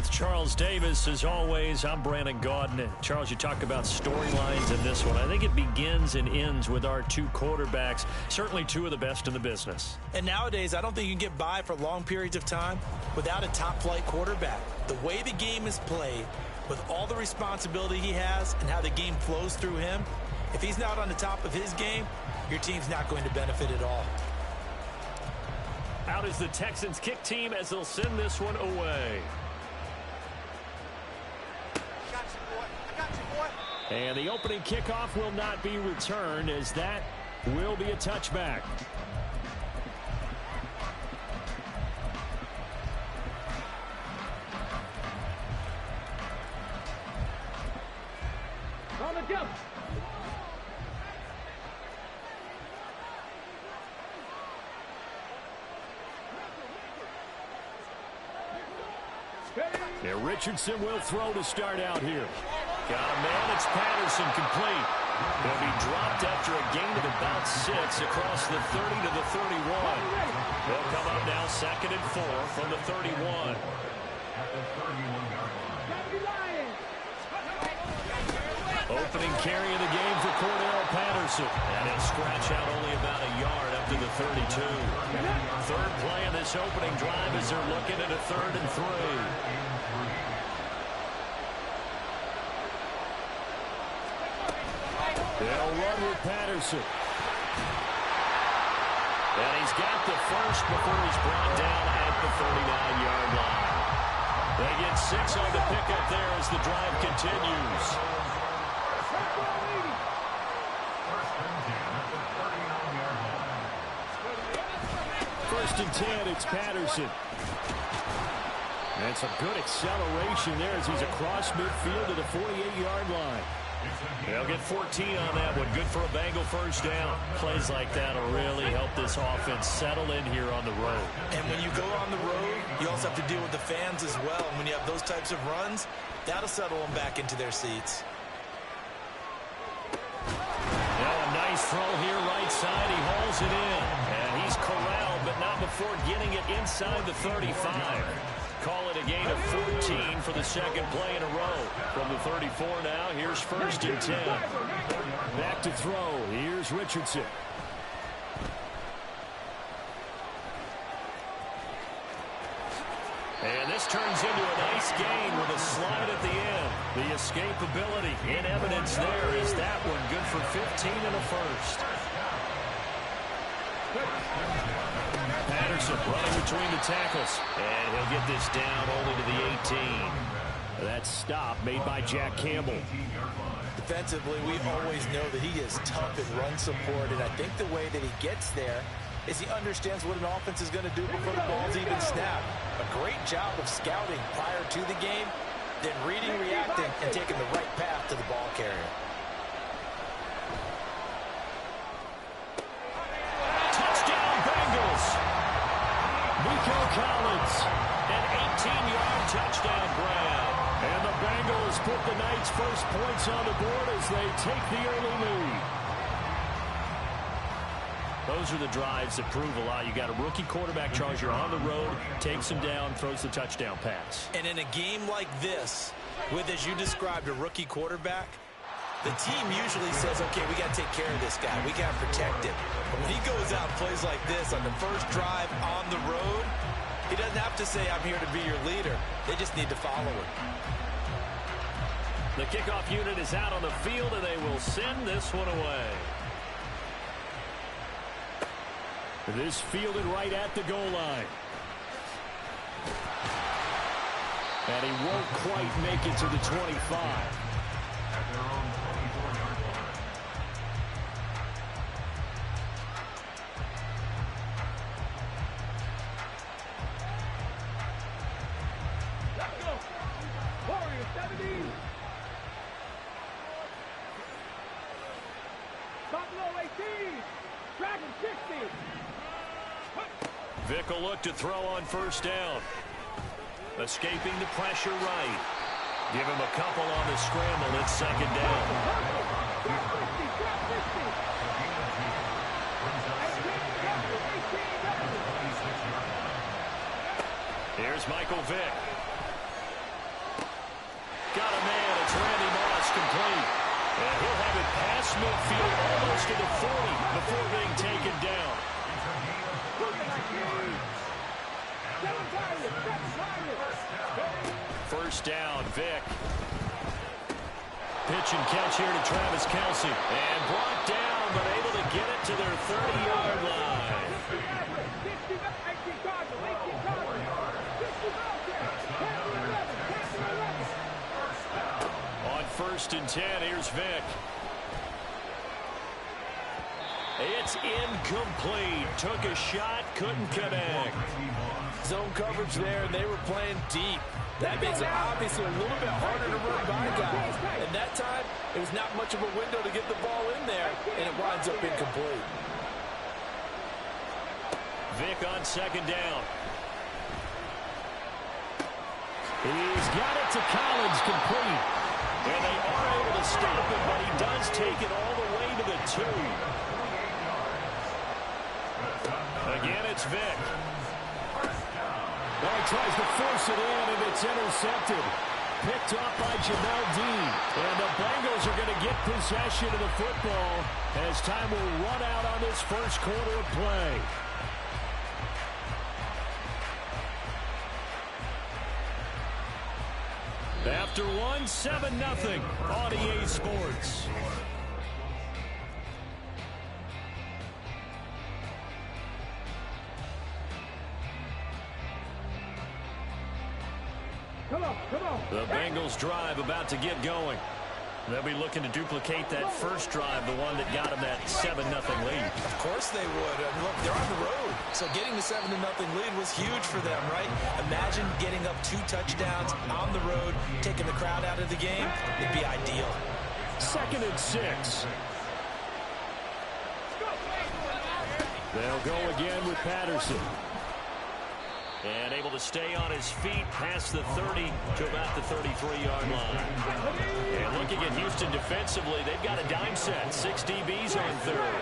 with Charles Davis. As always, I'm Brandon Gaudin. Charles, you talk about storylines in this one. I think it begins and ends with our two quarterbacks, certainly two of the best in the business. And nowadays, I don't think you can get by for long periods of time without a top-flight quarterback. The way the game is played, with all the responsibility he has and how the game flows through him, if he's not on the top of his game, your team's not going to benefit at all. Out is the Texans kick team as they'll send this one away. And the opening kickoff will not be returned, as that will be a touchback. On the jump. Now Richardson will throw to start out here. Got a man, it's Patterson, complete. He'll be dropped after a gain of about 6 across the 30 to the 31. They'll come up now 2nd and 4 from the 31. Opening carry of the game for Cordell Patterson. And he'll scratch out only about a yard up to the 32. Third play of this opening drive as they're looking at a 3rd and 3. They'll run with Patterson. And he's got the first before he's brought down at the 39-yard line. They get 6 on the pickup there as the drive continues. First and 10, it's Patterson. And some good acceleration there as he's across midfield to the 48-yard line. They'll get 14 on that one. Good for a Bengal first down. Plays like that will really help this offense settle in here on the road. And when you go on the road, you also have to deal with the fans as well. And when you have those types of runs, that'll settle them back into their seats. Now a nice throw here right side. He hauls it in. And he's corralled, but not before getting it inside the 35. Call it a gain of 14 for the second play in a row. From the 34 now, here's 1st and 10. Back to throw. Here's Richardson. And this turns into a nice gain with a slide at the end. The escapability in evidence there is that one. Good for 15 and a first. Patterson running between the tackles. And he'll get this down only to the 18. That stop made by Jack Campbell. Defensively, we always know that he is tough in run support, and I think the way that he gets there is he understands what an offense is going to do before the ball's even snapped. A great job of scouting prior to the game, then reading, reacting, and taking the right path to the ball carrier. Touchdown Bengals! Nico Collins, an 18-yard touchdown grab. And the Bengals put the Knights' first points on the board as they take the early lead. Those are the drives that prove a lot. You got a rookie quarterback, Charles. You're on the road, takes him down, throws the touchdown pass. And in a game like this, with, as you described, a rookie quarterback, the team usually says, okay, we got to take care of this guy. We got to protect him. But when he goes out and plays like this on the first drive on the road, he doesn't have to say, I'm here to be your leader. They just need to follow him. The kickoff unit is out on the field, and they will send this one away. This fielded right at the goal line. And he won't quite make it to the 25. Vick will look to throw on first down. Escaping the pressure right. Give him a couple on the scramble. It's 2nd down. Here's Michael Vick. Got a man. It's Randy Moss, complete. And he'll have it past midfield, almost to the 40 before being taken down. First down, Vick. Pitch and catch here to Travis Kelce. And brought down, but able to get it to their 30-yard line. On 1st and 10, here's Vick. It's incomplete. Took a shot, couldn't connect. Zone coverage there, and they were playing deep. That makes it obviously a little bit harder to run by guys. And that time, it was not much of a window to get the ball in there, and it winds up incomplete. Vick on 2nd down. He's got it to Collins, complete. And they are able to stop him, but he does take it all the way to the 2. Again, it's Vick. Well, he tries to force it in, and it's intercepted. Picked off by Jamel Dean. And the Bengals are going to get possession of the football as time will run out on this first quarter of play. After 1, 7-0 on EA Sports. The Bengals drive about to get going. They'll be looking to duplicate that first drive, the one that got them that 7-0 lead. Of course they would. I mean, look, they're on the road. So getting the 7-0 lead was huge for them, right? Imagine getting up 2 touchdowns on the road, taking the crowd out of the game. It'd be ideal. 2nd and 6. They'll go again with Patterson. And able to stay on his feet past the 30 to about the 33-yard line. And looking at Houston defensively, they've got a dime set. 6 DBs on 3rd.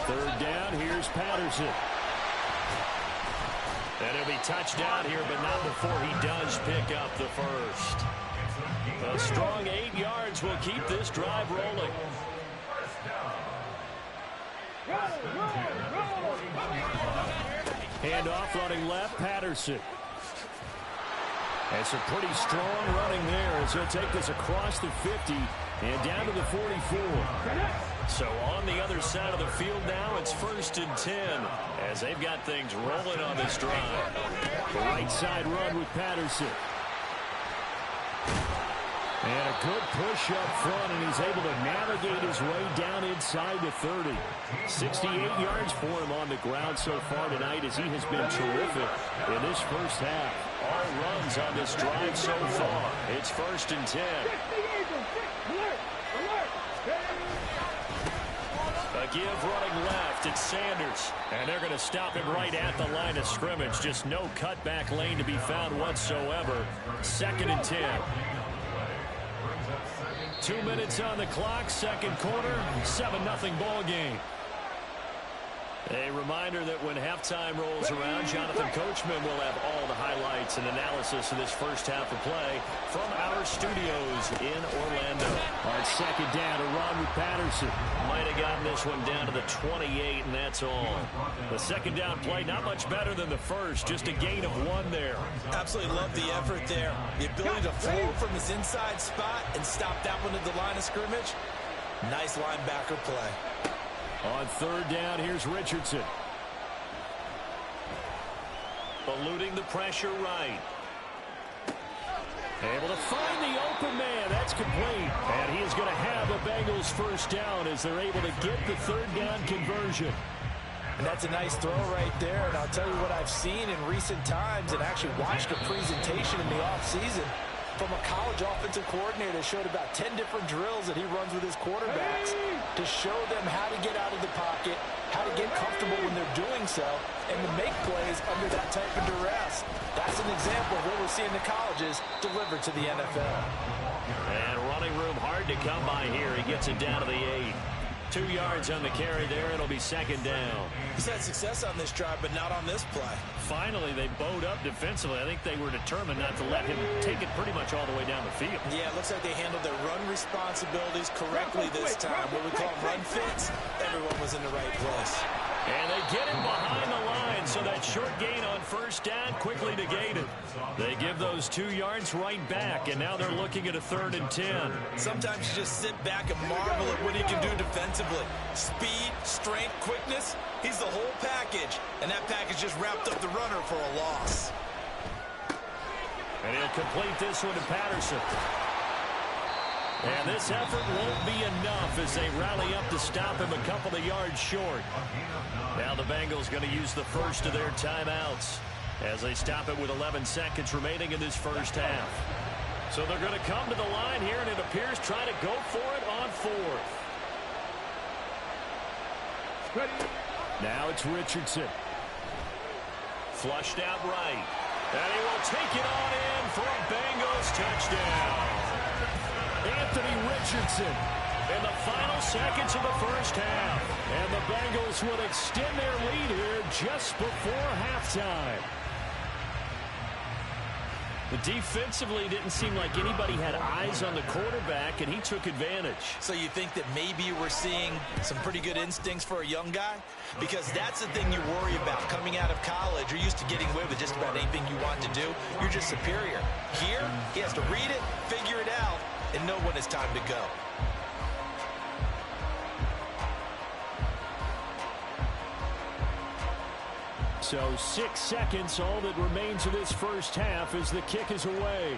3rd down, here's Patterson. And he'll be touchdown here, but not before he does pick up the first. A strong 8 yards will keep this drive rolling. Handoff running left, Patterson. And some pretty strong running there as he'll take this across the 50 and down to the 44. So on the other side of the field now, it's 1st and 10 as they've got things rolling on this drive. The right side run with Patterson. And a good push up front, and he's able to navigate his way down inside the 30. 68 yards for him on the ground so far tonight as he has been terrific in this first half. All runs on this drive so far. It's 1st and 10. A give running left. It's Sanders. And they're going to stop him right at the line of scrimmage. Just no cutback lane to be found whatsoever. 2nd and 10. 2 minutes on the clock, 2nd quarter, 7-0 ball game. A reminder that when halftime rolls around, Jonathan Coachman will have all the highlights and analysis of this first half of play from our studios in Orlando. On 2nd down, a run with Patterson. Might have gotten this one down to the 28, and that's all. The 2nd down play, not much better than the first, just a gain of 1 there. Absolutely love the effort there. The ability to flow from his inside spot and stop that one at the line of scrimmage. Nice linebacker play. On 3rd down, here's Richardson. Eluding the pressure right. Able to find the open man. That's complete. And he is going to have a Bengals first down as they're able to get the 3rd down conversion. And that's a nice throw right there. And I'll tell you what I've seen in recent times and actually watched a presentation in the offseason from a college offensive coordinator that showed about 10 different drills that he runs with his quarterbacks to show them how to get out of the pocket, how to get comfortable when they're doing so, and to make plays under that type of duress. That's an example of what we're seeing the colleges deliver to the NFL. And running room hard to come by here. He gets it down to the 8. 2 yards on the carry there. It'll be second down. He's had success on this drive, but not on this play. Finally, they bowed up defensively. I think they were determined not to let him take it pretty much all the way down the field. Yeah, it looks like they handled their run responsibilities correctly this time. What we call run fits, everyone was in the right place. And they get him behind the line, so that short gain on first down quickly negated. They give those 2 yards right back, and now they're looking at a 3rd and 10. Sometimes you just sit back and marvel at what he can do defensively. Speed, strength, quickness, he's the whole package. And that package just wrapped up the runner for a loss. And he'll complete this one to Patterson. And this effort won't be enough as they rally up to stop him a couple of yards short. Now the Bengals going to use the first of their timeouts as they stop it with 11 seconds remaining in this first half. So they're going to come to the line here, and it appears trying to go for it on 4th. Now it's Richardson. Flushed out right. And he will take it on in for a Bengals touchdown. Anthony Richardson in the final seconds of the first half. And the Bengals will extend their lead here just before halftime. But defensively, didn't seem like anybody had eyes on the quarterback, and he took advantage. So you think that maybe we're seeing some pretty good instincts for a young guy? Because that's the thing you worry about. Coming out of college, you're used to getting away with just about anything you want to do. You're just superior. Here, he has to read it, figure it out, and know when it's time to go. So 6 seconds, all that remains of this first half as the kick is away.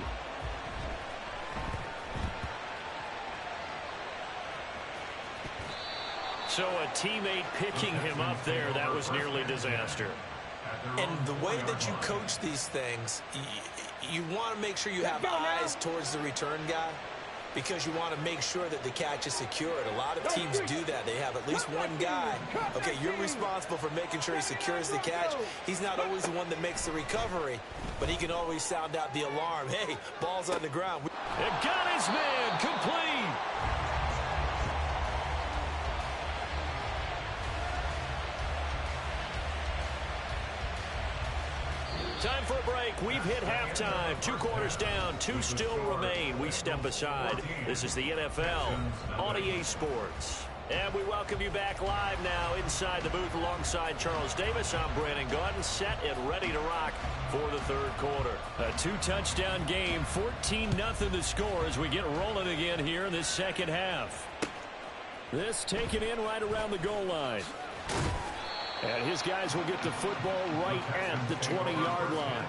So a teammate picking him up there, that was nearly disaster. And the way that you coach these things, you want to make sure you have eyes towards the return guy, because you want to make sure that the catch is secured. A lot of teams do that. They have at least one guy. Okay, you're responsible for making sure he secures the catch. He's not always the one that makes the recovery, but he can always sound out the alarm. Hey, ball's on the ground. It got his man complete. Time for a break. We've hit halftime. 2 quarters down. 2 still remain. We step aside. This is the NFL on EA Sports. And we welcome you back live now inside the booth alongside Charles Davis. I'm Brandon Gaudin, set and ready to rock for the 3rd quarter. A 2-touchdown game, 14-0 the score as we get rolling again here in this second half. This taken in right around the goal line. And his guys will get the football right at the 20-yard line.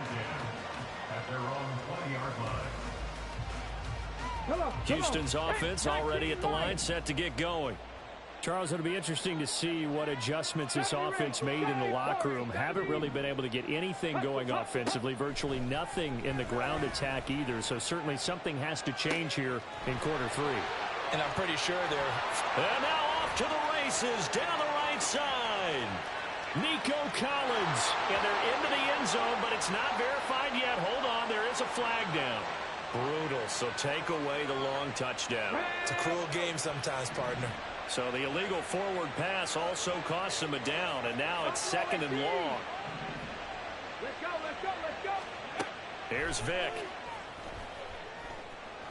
Houston's offense already at the line, set to get going. Charles, it'll be interesting to see what adjustments this offense made in the locker room. Haven't really been able to get anything going offensively, virtually nothing in the ground attack either. So certainly something has to change here in quarter 3. And I'm pretty sure they're... And now off to the races down the right side. Nico Collins, and they're into the end zone, but it's not verified yet. Hold on, there is a flag down. Brutal, so take away the long touchdown. It's a cruel game sometimes, partner. So the illegal forward pass also costs him a down, and now it's 2nd and long. Let's go, let's go, let's go. Here's Vick.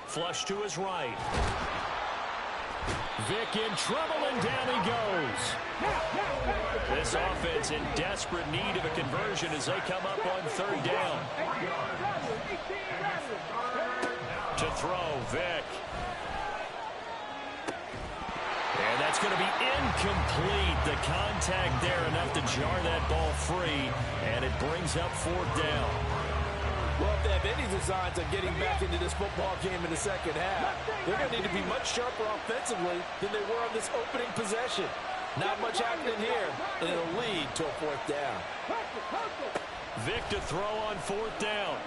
Flush to his right. Vick in trouble, and down he goes. This offense in desperate need of a conversion as they come up on 3rd down. To throw, Vick. And that's going to be incomplete. The contact there enough to jar that ball free, and it brings up 4th down. Well, if they have any designs on getting back into this football game in the second half, they're going to need to be much sharper offensively than they were on this opening possession. Not much happening here, and it'll lead to a 4th down. Vick to throw on 4th down.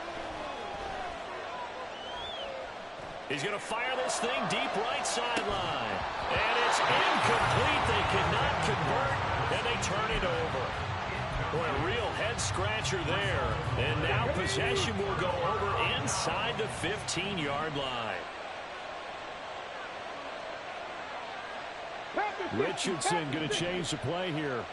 He's going to fire this thing deep right sideline. And it's incomplete. They cannot convert, and they turn it over. Boy, a real head-scratcher there. And now possession will go over inside the 15-yard line. Richardson going to change the play here.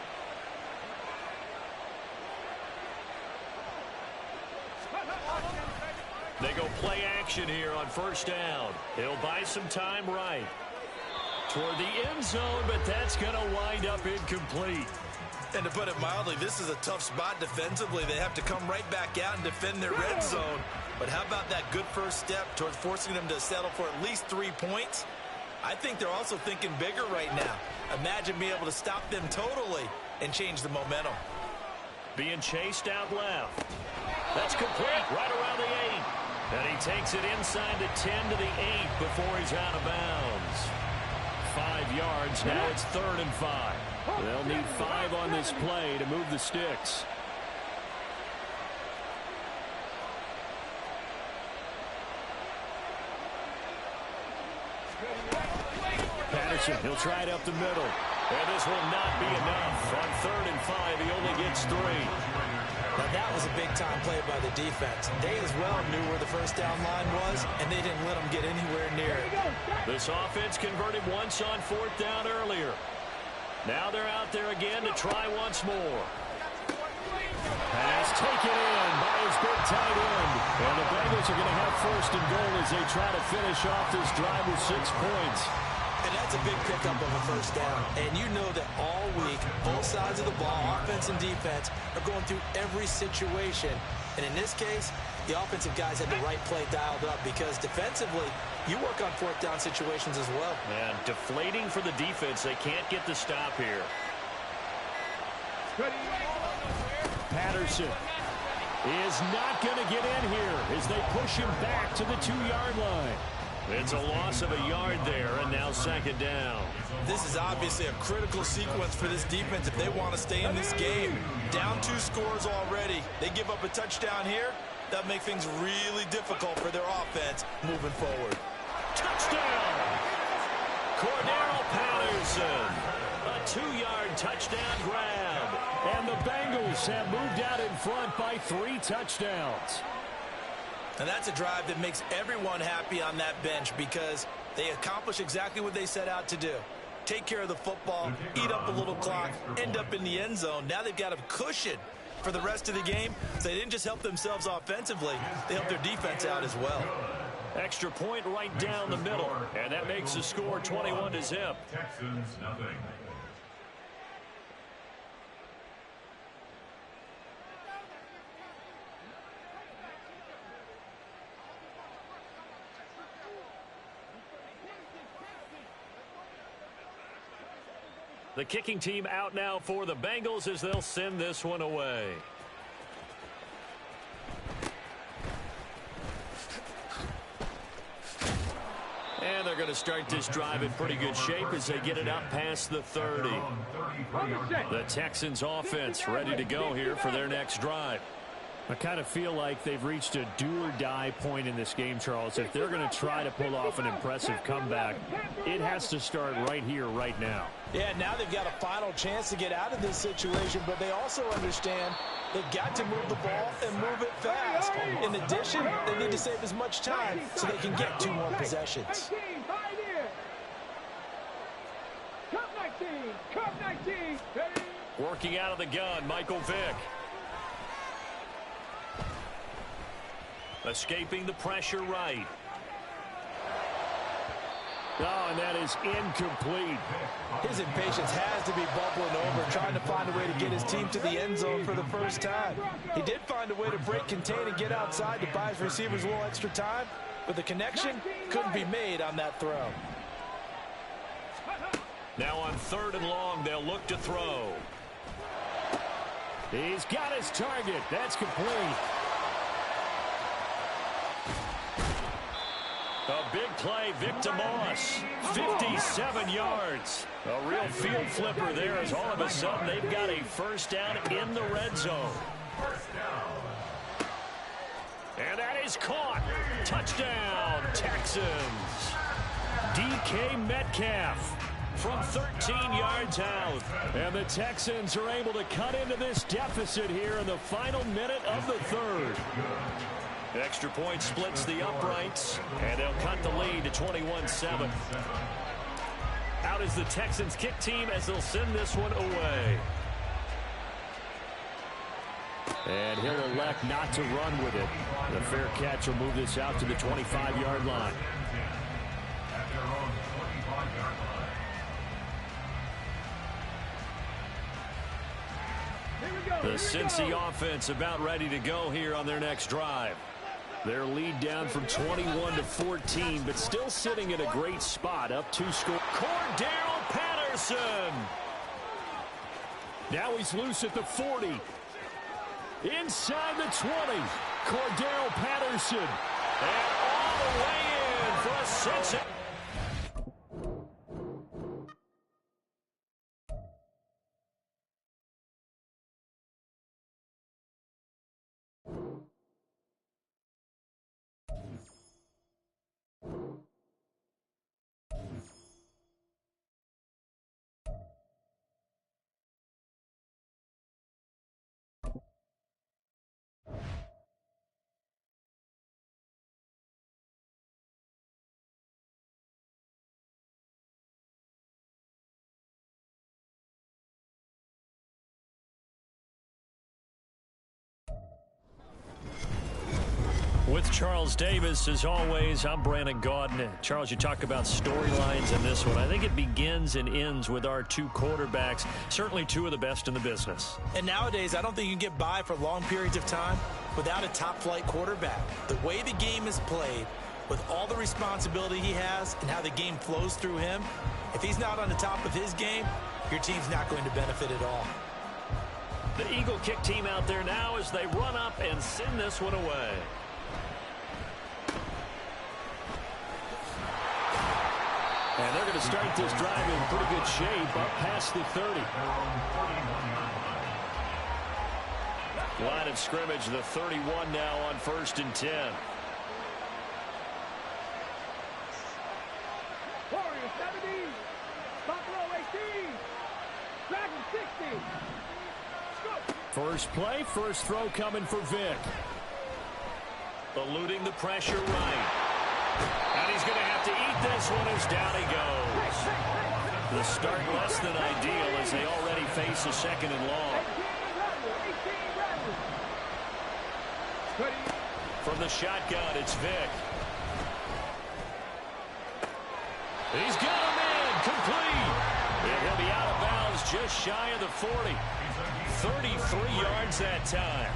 They go play action here on first down. He'll buy some time right toward the end zone, but that's going to wind up incomplete. And to put it mildly, this is a tough spot defensively. They have to come right back out and defend their red zone. But how about that good first step towards forcing them to settle for at least 3 points? I think they're also thinking bigger right now. Imagine being able to stop them totally and change the momentum. Being chased out left. That's complete right around the 8. And he takes it inside the 10 to the 8 before he's out of bounds. 5 yards. Now it's 3rd and 5. They'll need 5 on this play to move the sticks. Patterson, he'll try it up the middle. And this will not be enough. On 3rd and 5, he only gets 3. Now that was a big-time play by the defense. They as well knew where the first down line was, and they didn't let them get anywhere near it. This offense converted once on 4th down earlier. Now they're out there again to try once more. Pass taken in by his big tight end. And the Bengals are going to have 1st and goal as they try to finish off this drive with 6 points. And that's a big pickup of a first down. And you know that all week, both sides of the ball, offense and defense, are going through every situation. And in this case, the offensive guys had the right play dialed up because defensively, you work on 4th down situations as well. And deflating for the defense. They can't get the stop here. Patterson is not going to get in here as they push him back to the 2-yard line. It's a loss of a yard there, and now 2nd down. This is obviously a critical sequence for this defense if they want to stay in this game. Down 2 scores already. They give up a touchdown here. That'll make things really difficult for their offense moving forward. Touchdown! Cordero Patterson. A 2-yard touchdown grab. And the Bengals have moved out in front by 3 touchdowns. And that's a drive that makes everyone happy on that bench because they accomplish exactly what they set out to do. Take care of the football, eat up a little clock, end up in the end zone. Now they've got a cushion for the rest of the game. So they didn't just help themselves offensively, they helped their defense out as well. Extra point right down the middle. And that makes the score 21-0. Texans, nothing. The kicking team out now for the Bengals as they'll send this one away. And they're going to start this drive in pretty good shape as they get it up past the 30. The Texans offense ready to go here for their next drive. I kind of feel like they've reached a do-or-die point in this game, Charles. If they're going to try to pull off an impressive comeback, it has to start right here, right now. Yeah, now they've got a final chance to get out of this situation, but they also understand they've got to move the ball and move it fast. In addition, they need to save as much time so they can get 2 more possessions. Working out of the gun, Michael Vick. Escaping the pressure right. Oh, and that is incomplete. His impatience has to be bubbling over, trying to find a way to get his team to the end zone for the first time. He did find a way to break, contain, and get outside to buy his receivers a little extra time, but the connection couldn't be made on that throw. Now on 3rd and long, they'll look to throw. He's got his target. That's complete. A big play, Victor Moss, 57 yards. A real field flipper there as all of a sudden they've got a first down in the red zone. And that is caught. Touchdown, Texans. DK Metcalf from 13 yards out. And the Texans are able to cut into this deficit here in the final minute of the 3rd. Extra point splits the uprights, and they'll cut the lead to 21-7. Out is the Texans kick team as they'll send this one away. And he'll elect not to run with it. The fair catch will move this out to the 25-yard line. The Cincy offense about ready to go here on their next drive. Their lead down from 21 to 14, but still sitting in a great spot, up 2 score. Cordell Patterson. Now he's loose at the 40. Inside the 20. Cordell Patterson. And all the way in for a Cincy. With Charles Davis, as always, I'm Brandon Gaudin. Charles, you talk about storylines in this one. I think it begins and ends with our 2 quarterbacks, certainly 2 of the best in the business. And nowadays, I don't think you can get by for long periods of time without a top-flight quarterback. The way the game is played, with all the responsibility he has and how the game flows through him, if he's not on the top of his game, your team's not going to benefit at all. The Eagle kick team out there now as they run up and send this one away. And they're going to start this drive in pretty good shape, up past the 30. Line of scrimmage, the 31 now on 1st and 10. Warriors 70, Buffalo 18, Dragon 60. Go. First play, first throw coming for Vic. Eluding the pressure right. And he's going to have to eat this one as down he goes. The start less than ideal as they already face a 2nd and long. From the shotgun, it's Vic. He's got him in, complete. And he'll be out of bounds just shy of the 40. 33 yards that time.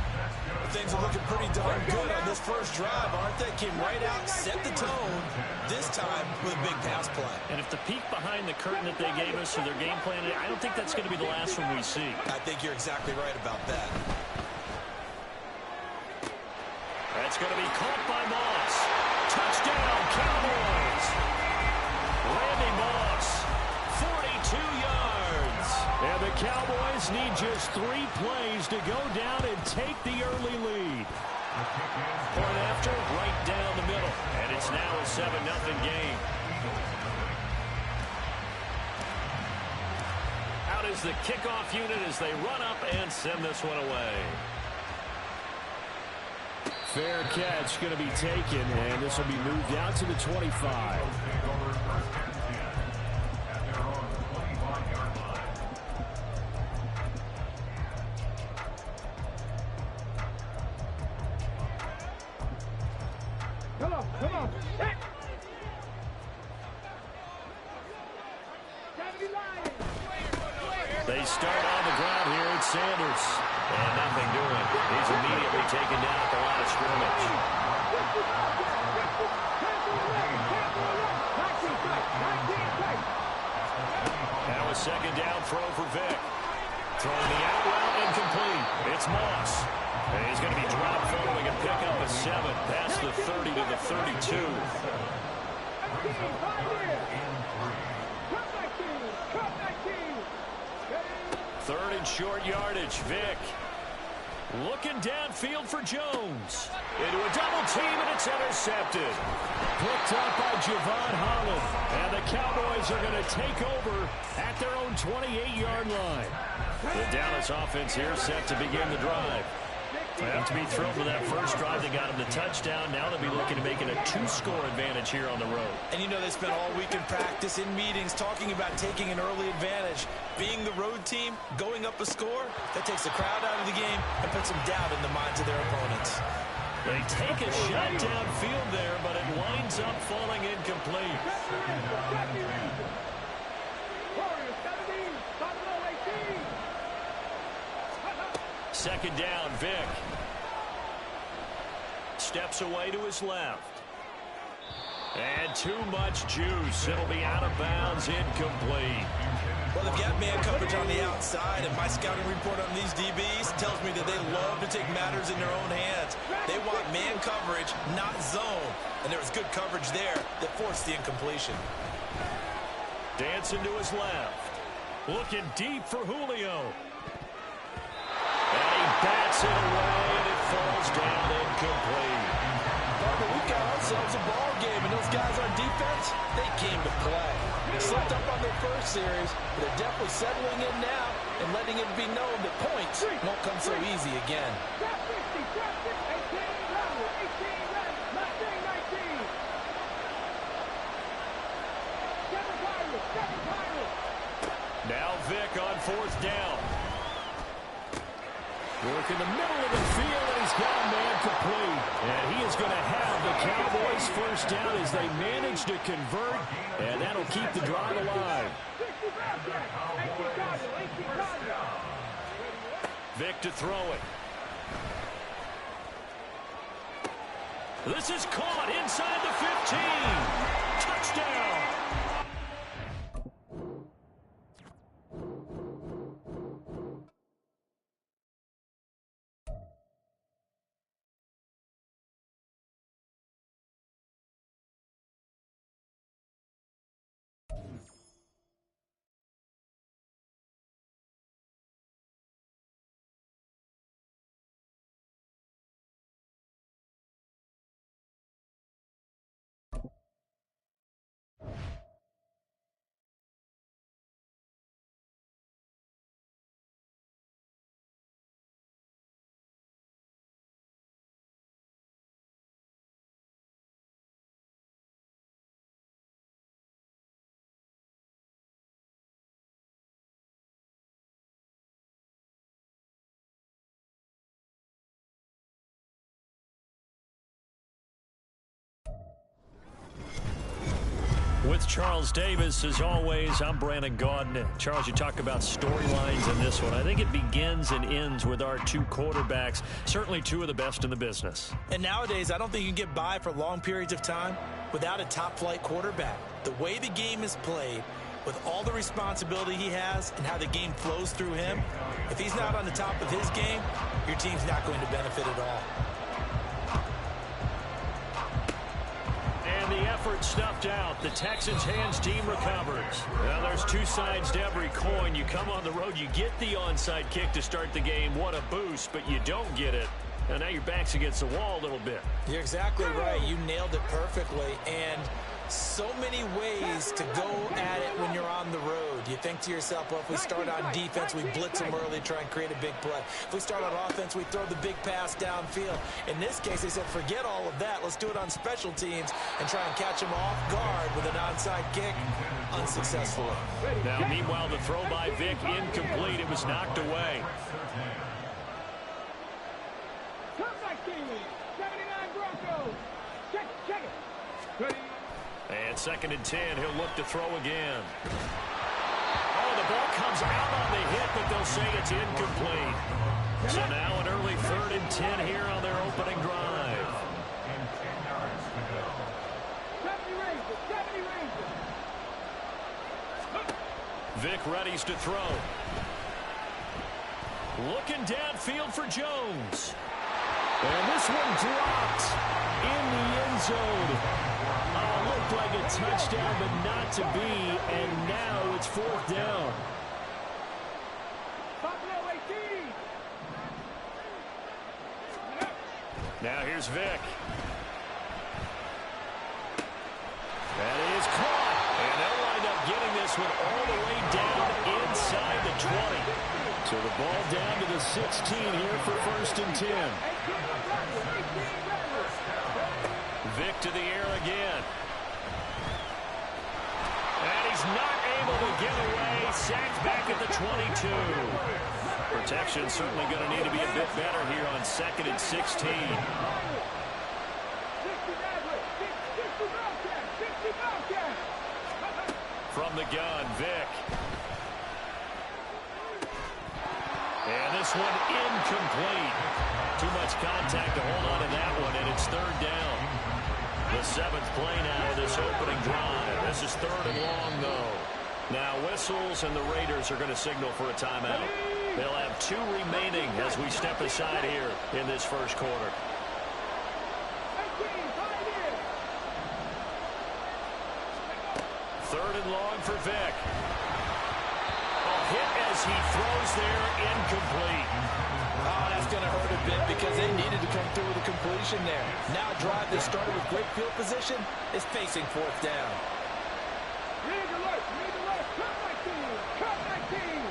Things are looking pretty darn good on this first drive, aren't they? Came right out, set the tone, this time with a big pass play. And if the peek behind the curtain that they gave us for their game plan, I don't think that's going to be the last one we see. I think you're exactly right about that. That's going to be caught by Moss. Touchdown, Cowboys. Randy Moss, 42 yards. And the Cowboys need just 3 plays to go down and take the early lead. Point after, right down the middle. And it's now a 7-0 game. Out is the kickoff unit as they run up and send this one away. Fair catch going to be taken, and this will be moved out to the 25. Come on. Hey. They start on the ground here. It's Sanders. And nothing doing. He's immediately taken down at the line of scrimmage. Now a 2nd down throw for Vic. Throwing the out route incomplete. It's Moss. And he's going to be dropped following a pickup of 7 past the 30 to the 32. Third and short yardage. Vic looking downfield for Jones. Into a double team, and it's intercepted. Picked up by Javon Holland. And the Cowboys are going to take over at their own 28-yard line. The Dallas offense here set to begin the drive. They have to be thrilled with that first drive. They got him the touchdown. Now they'll be looking to make it a 2-score advantage here on the road. And you know they spent all week in practice, in meetings, talking about taking an early advantage. Being the road team, going up a score, that takes the crowd out of the game and puts them down in the minds of their opponents. They take a shot downfield there, but it winds up falling incomplete. Second down, Vic. Steps away to his left. And too much juice. It'll be out of bounds, incomplete. Well, they've got man coverage on the outside, and my scouting report on these DBs tells me that they love to take matters in their own hands. They want man coverage, not zone. And there was good coverage there that forced the incompletion. Dancing to his left. Looking deep for Julio. And he bats it away, and it falls down incomplete. But we've got ourselves a ball game, and those guys on defense, they came to play. They slipped up on their first series, but they're definitely settling in now and letting it be known that points won't come so easy again. Now Vic on fourth down. Work in the middle of the field, and he's got a man complete. And he is going to have the Cowboys first down as they manage to convert, and that'll keep the drive alive. Vic to throw it. This is caught inside the 15. Touchdown. With Charles Davis, as always, I'm Brandon Gaudin. Charles, you talk about storylines in this one. I think it begins and ends with our two quarterbacks, certainly two of the best in the business. And nowadays, I don't think you can get by for long periods of time without a top-flight quarterback. The way the game is played, with all the responsibility he has and how the game flows through him, if he's not on the top of his game, your team's not going to benefit at all. The effort snuffed out. The Texans' hands team recovers. Well, there's two sides to every coin. You come on the road, you get the onside kick to start the game. What a boost, but you don't get it. And now your back's against the wall a little bit. You're exactly right. You nailed it perfectly. And so many ways to go at it when you're on the road. You think to yourself, well, if we start on defense, we blitz them early, try and create a big play. If we start on offense, we throw the big pass downfield. In this case, they said, forget all of that. Let's do it on special teams and try and catch them off guard with an onside kick unsuccessfully. Now, meanwhile, the throw by Vic incomplete. It was knocked away. Comeback team, 79 Broncos. Check it. And 2nd and 10, he'll look to throw again. Oh, the ball comes out on the hit, but they'll say it's incomplete. So now an early 3rd and 10 here on their opening drive. 70 Rangers. Vic readies to throw. Looking downfield for Jones. And this one dropped in the end zone. Looked like a touchdown, but not to be, and now it's 4th down. Now here's Vic. That is caught, and they'll wind up getting this one all the way down inside the 20. So the ball down to the 16 here for 1st and 10. Vic to the air again. And he's not able to get away. Sacked back at the 22. Protection certainly going to need to be a bit better here on 2nd and 16. From the gun, Vic. And this one incomplete. Too much contact to hold on to that one, and it's 3rd down. The 7th play now of this opening drive. This is 3rd and long, though. Now whistles, and the Raiders are going to signal for a timeout. They'll have 2 remaining as we step aside here in this 1st quarter. 3rd and long for Vic. A hit as he throws there, incomplete. Oh, that's going to hurt a bit because they needed to come through with a completion there. Now a drive that started with great field position is facing 4th down. Lead the left, come my team, come my team.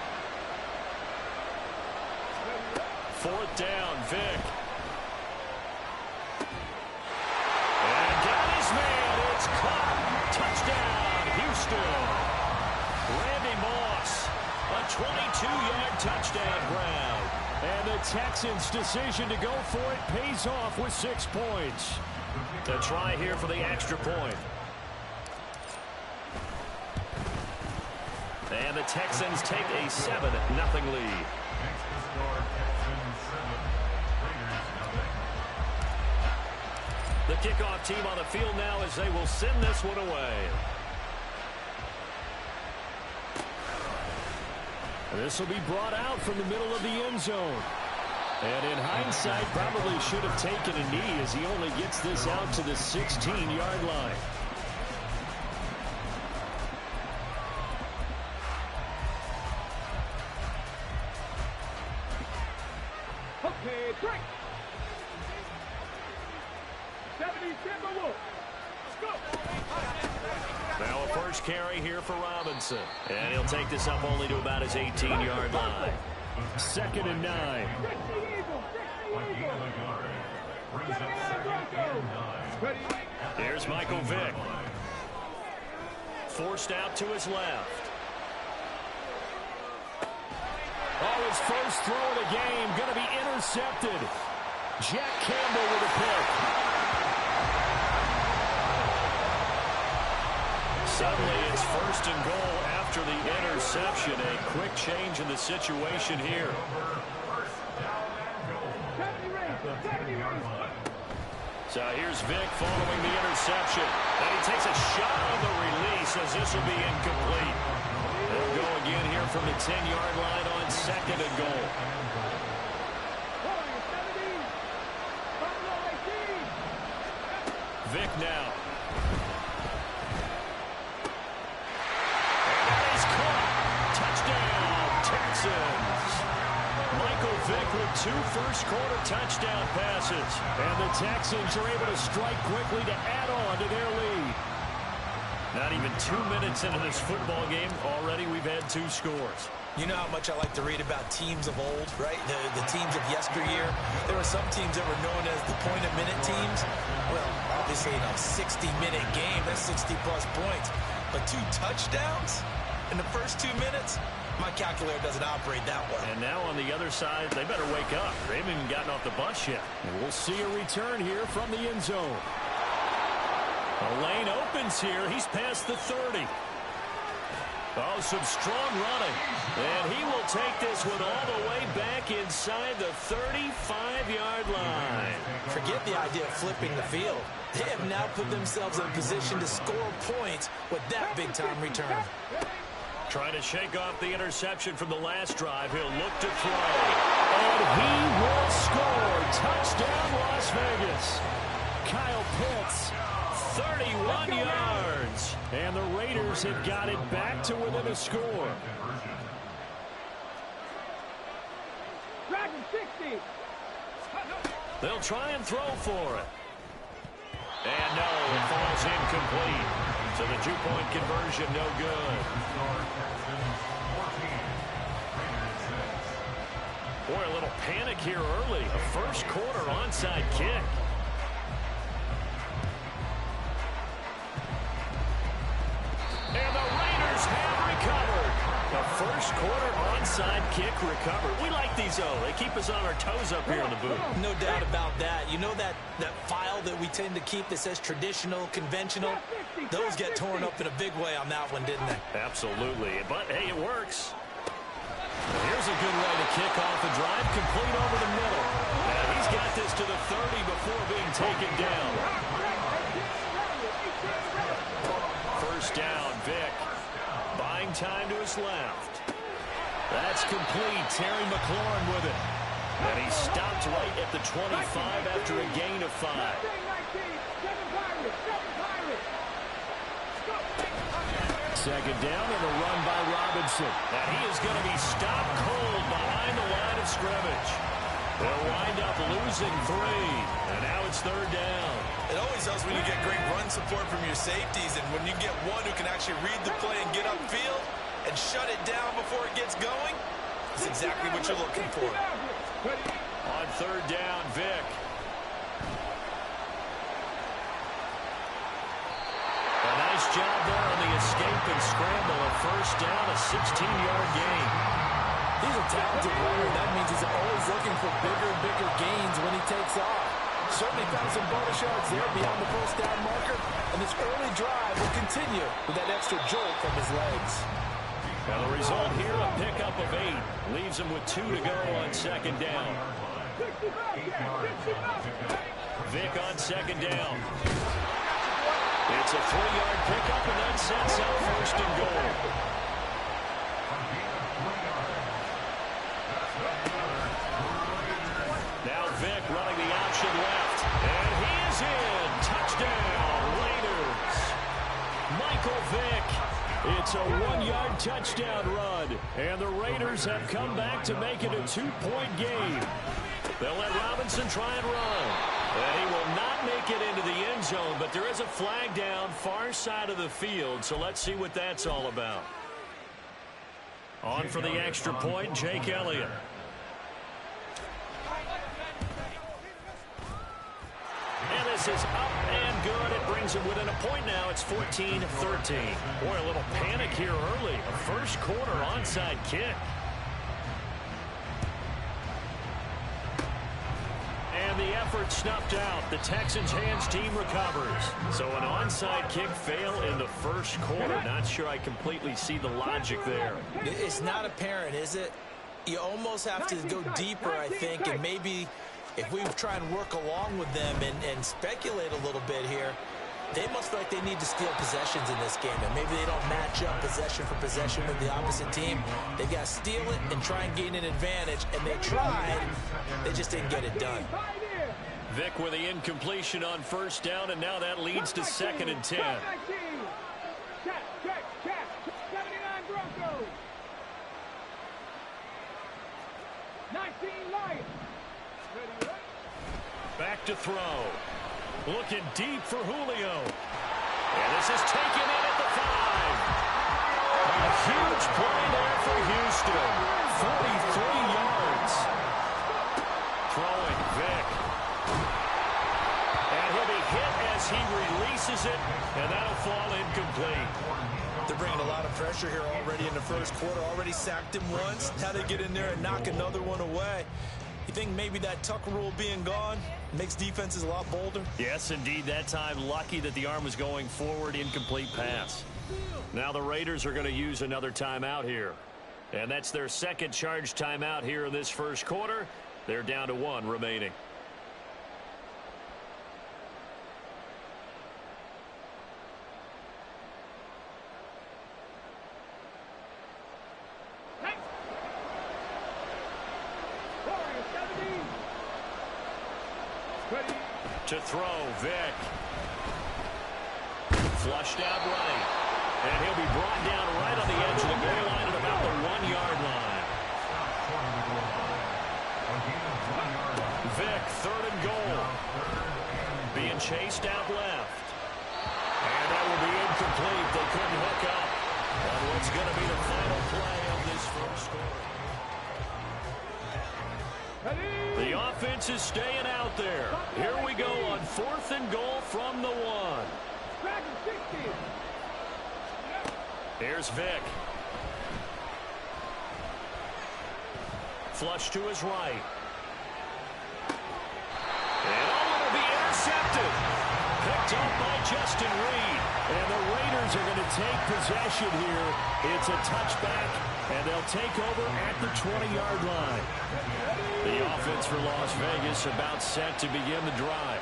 4th down, Vic. And got his man, it's caught. Touchdown, Houston. Randy Moss, a 22-yard touchdown grab. And the Texans' decision to go for it pays off with 6 points. A try here for the extra point. And the Texans take a 7-0 lead. The kickoff team on the field now as they will send this one away. This will be brought out from the middle of the end zone. And in hindsight, probably should have taken a knee as he only gets this out to the 16-yard line. Okay, break. 77 Wolf. Let's go. Now a first carry here for Robinson. And he'll take this up only to about his 18-yard line. 2nd and 9. Here's Michael Vick. Forced out to his left. Oh, his first throw of the game going to be intercepted. Jack Campbell with a pick. Suddenly it's 1st and goal after the interception. A quick change in the situation here. So here's Vic following the interception. And he takes a shot on the release as this will be incomplete. They'll go again here from the 10-yard line on 2nd and goal. Vic now. And that is caught. Touchdown, Texans. Michael Vick with 2 first-quarter touchdown passes. And the Texans are able to strike quickly to add on to their lead. Not even 2 minutes into this football game, already we've had 2 scores. You know how much I like to read about teams of old, right? The teams of yesteryear. There were some teams that were known as the point-a-minute teams. Well, obviously in a 60-minute game, that's 60-plus points. But 2 touchdowns in the first 2 minutes? My calculator doesn't operate that well. And now on the other side, they better wake up. They haven't even gotten off the bus yet. And we'll see a return here from the end zone. The lane opens here. He's past the 30. Oh, some strong running. And he will take this one all the way back inside the 35-yard line. Forget the idea of flipping the field. They have now put themselves in a position to score points with that big-time return. Trying to shake off the interception from the last drive. He'll look to throw. And he will score. Touchdown, Las Vegas. Kyle Pitts, 31 yards. And the Raiders have got it back to within a score. Dragon 60. They'll try and throw for it. And no, it falls incomplete. So the 2-point conversion no good. Boy, a little panic here early. A first quarter onside kick. And the Raiders have recovered. The first quarter onside kick recovered. We like these, though. They keep us on our toes up here in the booth. No doubt about that. You know that file that we tend to keep that says traditional, conventional? Those get torn up in a big way on that one, didn't they? Absolutely. But, hey, it works. Here's a good way to kick off the drive, complete over the middle. And he's got this to the 30 before being taken down. First down, Vic. Buying time to his left. That's complete. Terry McLaurin with it. And he stopped right at the 25 after a gain of 5. Second down and a run by Robinson. And he is going to be stopped cold behind the line of scrimmage. They'll wind up losing 3. And now it's third down. It always helps when you get great run support from your safeties, and when you get one who can actually read the play and get upfield and shut it down before it gets going, it's exactly what you're looking for. On third down, Vic. A nice job there on the escape and scramble. A first down, a 16-yard gain. He's a talented runner. That means he's always looking for bigger and bigger gains when he takes off. Certainly found some bonus yards there beyond the first down marker. And this early drive will continue with that extra jolt from his legs. Now the result here, a pickup of 8. Leaves him with 2 to go on second down. Vic on second down. It's a 3-yard pickup, and that sets up first and goal. Now Vic running the option left. And he is in. Touchdown, Raiders. Michael Vick. It's a 1-yard touchdown run. And the Raiders have come back to make it a 2-point game. They'll let Robinson try and run. And he will not make it into the end zone, but there is a flag down far side of the field, so let's see what that's all about. On for the extra point, Jake Elliott. And this is up and good. It brings him within a point now. It's 14-13. Boy, a little panic here early. A first quarter onside kick. And the effort snuffed out. The Texans' hands team recovers. So an onside kick fail in the first quarter. Not sure I completely see the logic there. It's not apparent, is it? You almost have to go deeper, I think, and maybe if we try and work along with them and speculate a little bit here, they must feel like they need to steal possessions in this game, and maybe they don't match up possession for possession with the opposite team. They've got to steal it and try and gain an advantage, and they tried. They just didn't get it done. Vic with the incompletion on first down, and now that leads to 2nd and 10. Back to throw. Looking deep for Julio. And this is taken in at the 5. A huge play there for Houston. 43 yards. Throwing Vic. And he'll be hit as he releases it, and that'll fall incomplete. They're bringing a lot of pressure here already in the first quarter. Already sacked him once. Now they get in there and knock another one away. You think maybe that Tucker rule being gone makes defenses a lot bolder? Yes, indeed. That time, lucky that the arm was going forward, incomplete pass. Now the Raiders are going to use another timeout here. And that's their second charge timeout here in this first quarter. They're down to 1 remaining. To throw, Vic. Flushed out right. And he'll be brought down right on the edge of the goal line at about the 1-yard line. Vic, 3rd and goal. Being chased out left. And that will be incomplete. They couldn't hook up on what's going to be the final play of this first quarter. defense is staying out there. Here we go on 4th and goal from the 1. Here's Vic. Flush to his right. And will be intercepted. Picked up by Justin Reed. And the Raiders are going to take possession here. It's a touchback, and they'll take over at the 20-yard line. The offense for Las Vegas about set to begin the drive.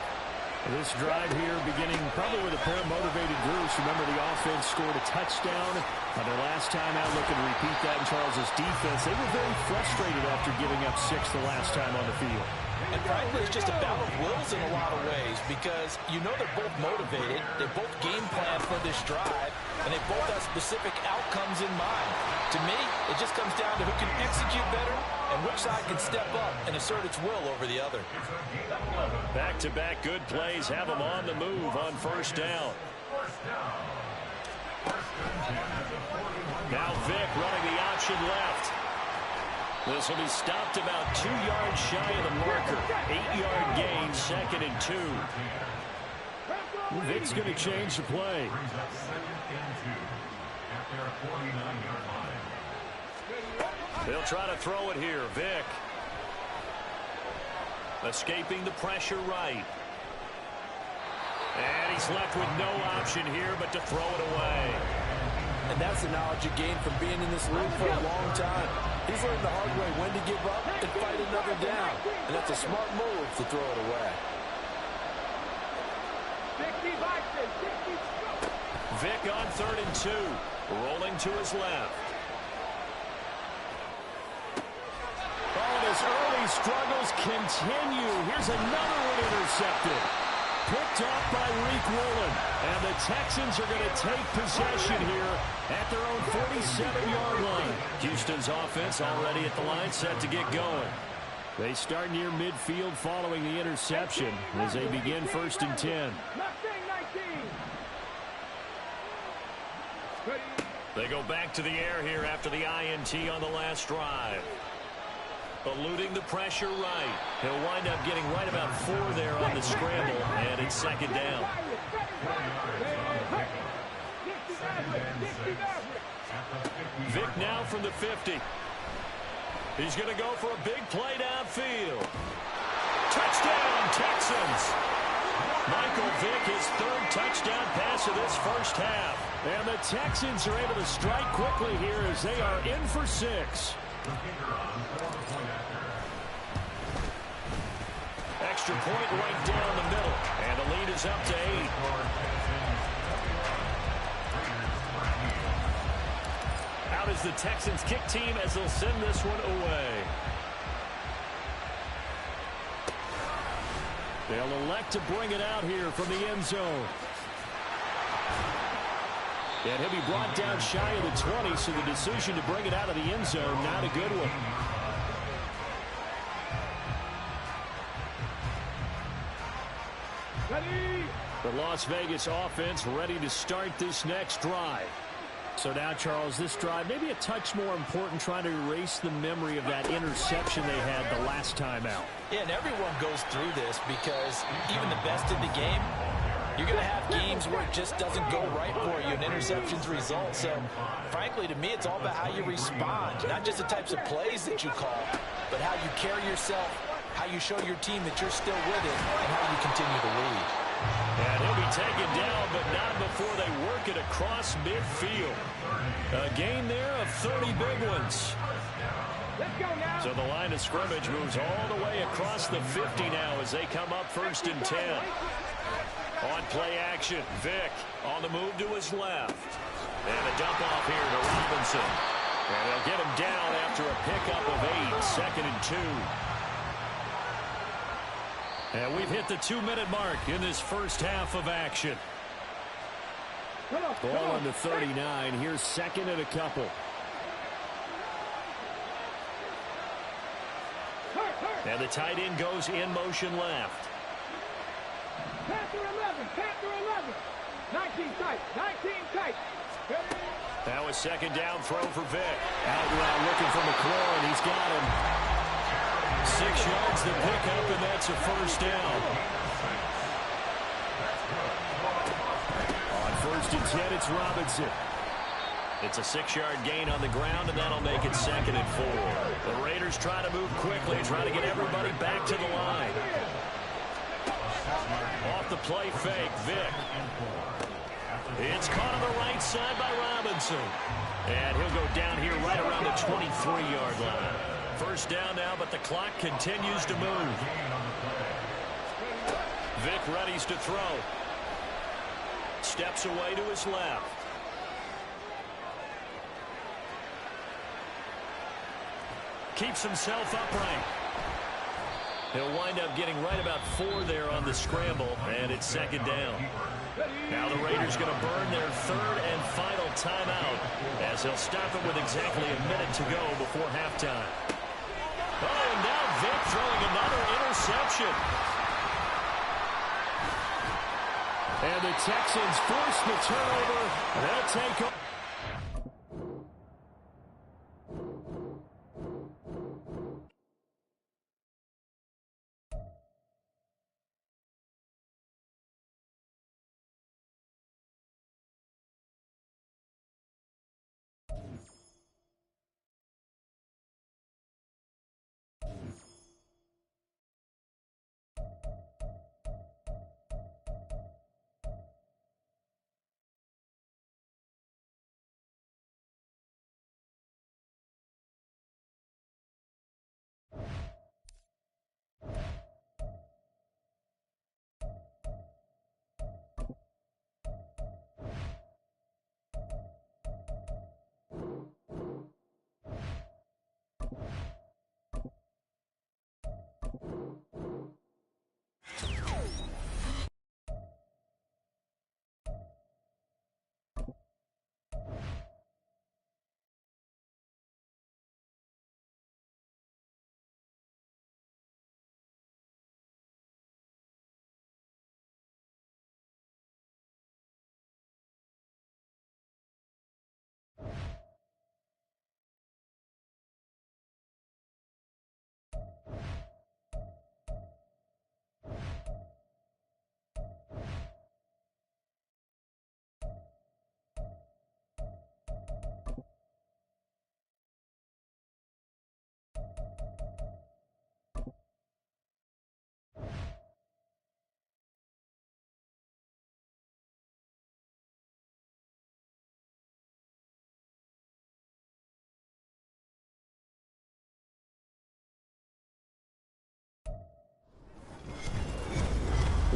This drive here beginning probably with a pair of motivated groups. Remember, the offense scored a touchdown on their last time out. Looking to repeat that in Charles' defense. They were very frustrated after giving up 6 the last time on the field. And frankly, it's just a battle of wills in a lot of ways because you know they're both motivated. They both game plan for this drive, and they both have specific outcomes in mind. To me, it just comes down to who can execute better and which side can step up and assert its will over the other. Back-to-back good plays have them on the move on 1st down. Now Vic running the option left. This will be stopped about 2 yards shy of the marker. 8-yard gain, 2nd and 2. Vic's going to change the play. They'll try to throw it here. Vic. Escaping the pressure right. And he's left with no option here but to throw it away. And that's the knowledge you gain from being in this league for a long time. He's learned the hard way when to give up and fight another down. And that's a smart move to throw it away. Vic on 3rd and 2. Rolling to his left. Oh, his early struggles continue. Here's another one intercepted. Picked off by Reek Woolen. And the Texans are going to take possession here at their own 47-yard line. Houston's offense already at the line, set to get going. They start near midfield following the interception as they begin 1st and 10. They go back to the air here after the INT on the last drive. Eluding the pressure right. He'll wind up getting right about 4 there on the scramble, and it's 2nd down. Vic now from the 50. He's going to go for a big play downfield. Touchdown, Texans! Michael Vick, his 3rd touchdown pass of this 1st half. And the Texans are able to strike quickly here as they are in for 6. Extra point right down the middle. And the lead is up to 8. Out is the Texans kick team as they'll send this one away. They'll elect to bring it out here from the end zone. And he'll be brought down shy of the 20, so the decision to bring it out of the end zone, not a good one. The Las Vegas offense ready to start this next drive. So now, Charles, this drive maybe a touch more important, trying to erase the memory of that interception they had the last time out. Yeah, and everyone goes through this because even the best in the game, you're going to have games where it just doesn't go right for you and interceptions result. So, frankly, to me, it's all about how you respond, not just the types of plays that you call, but how you carry yourself, how you show your team that you're still with it, and how you continue to lead. And he'll be taken down, but not before they work it across midfield. A gain there of 30 big ones. So the line of scrimmage moves all the way across the 50 now as they come up 1st and 10. On play action, Vic on the move to his left. And a dump off here to Robinson. And they'll get him down after a pickup of 8, 2nd and 2. And we've hit the 2-minute mark in this 1st half of action. Ball on the 39. Here's 2nd and a couple. And the tight end goes in motion left. Panther 11, Panther 11. 19 tight, 19 tight. That was 2nd down throw for Vic. Out route looking for McLaurin. He's got him. 6 yards to pick up, and that's a first down. On 1st and 10, it's Robinson. It's a 6-yard gain on the ground, and that'll make it 2nd and 4. The Raiders try to move quickly, try to get everybody back to the line. Off the play fake, Vick. It's caught on the right side by Robinson. And he'll go down here right around the 23-yard line. First down now, but the clock continues to move. Vick readies to throw. Steps away to his left. Keeps himself upright. He'll wind up getting right about 4 there on the scramble, and it's 2nd down. Now the Raiders going to burn their 3rd and final timeout as they'll stop it with exactly a minute to go before halftime. Oh, and now Vick throwing another interception. And the Texans force the turnover. They'll take over.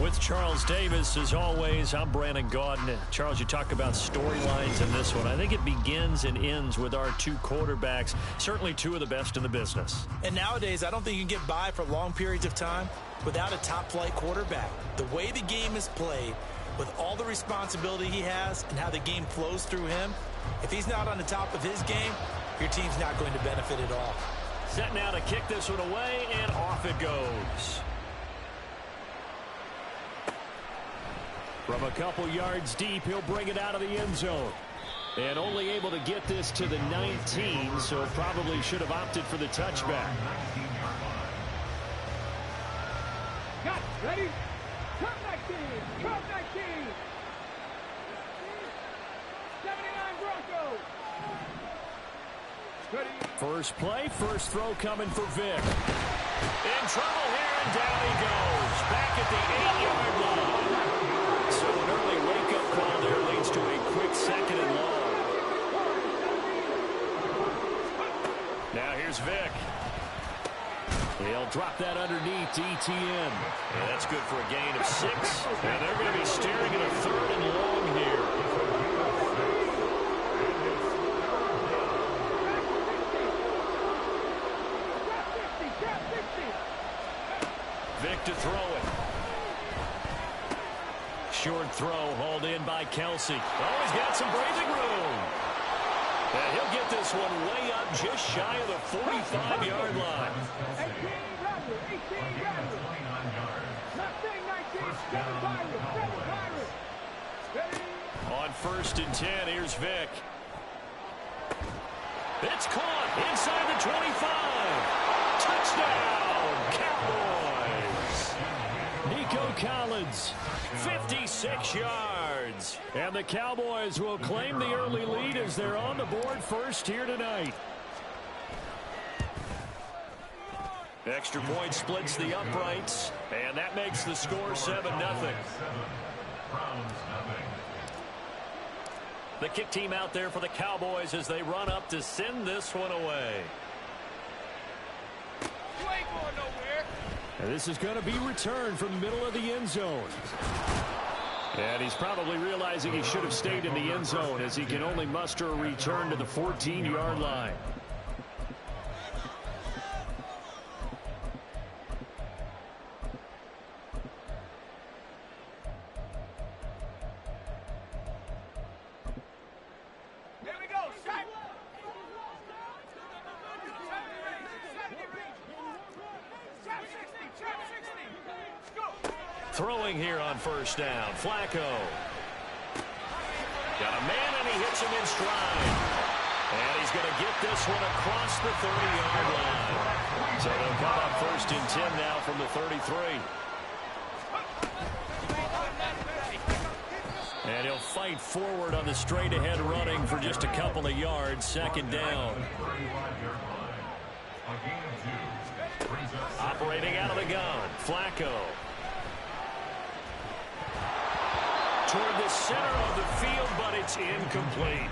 With Charles Davis, as always, I'm Brandon Gaudin. Charles, you talk about storylines in this one. I think it begins and ends with our 2 quarterbacks, certainly 2 of the best in the business. And nowadays, I don't think you can get by for long periods of time without a top-flight quarterback. The way the game is played, with all the responsibility he has and how the game flows through him, if he's not on the top of his game, your team's not going to benefit at all. Set now to kick this one away, and off it goes. From a couple yards deep, he'll bring it out of the end zone. And only able to get this to the 19, so probably should have opted for the touchback. Got ready. Cut 19. Cut 19. 79 Broncos. Ready. First play, first throw coming for Vick. In trouble here, and down he goes. Back at the 8-yard line. So an early wake-up call there leads to a quick 2nd and long. Now here's Vick. He'll drop that underneath to ETN. Yeah, that's good for a gain of 6. And they're going to be staring at a 3rd and long here. Vick to throw it. Short throw hauled in by Kelsey. Oh, he's got some breathing room. And he'll get this one way up just shy of the 45-yard line. 18 Rattler. 18 Rattler. Not saying 19. 7 Pirates. 7 Pirates. Ready. On 1st and 10, here's Vick. It's caught inside the 25. Touchdown. Collins, 56 yards. And the Cowboys will claim the early lead as they're on the board first here tonight. Extra point splits the uprights, and that makes the score 7-0. The kick team out there for the Cowboys as they run up to send this one away. You ain't going nowhere. And this is going to be returned from the middle of the end zone. And he's probably realizing he should have stayed in the end zone as he can only muster a return to the 14-yard line. Throwing here on first down, Flacco. Got a man, and he hits him in stride. And he's going to get this one across the 30-yard line. So they'll come up first and 10 now from the 33. And he'll fight forward on the straight-ahead running for just a couple of yards, second down. Operating out of the gun, Flacco. Toward the center of the field, but it's incomplete.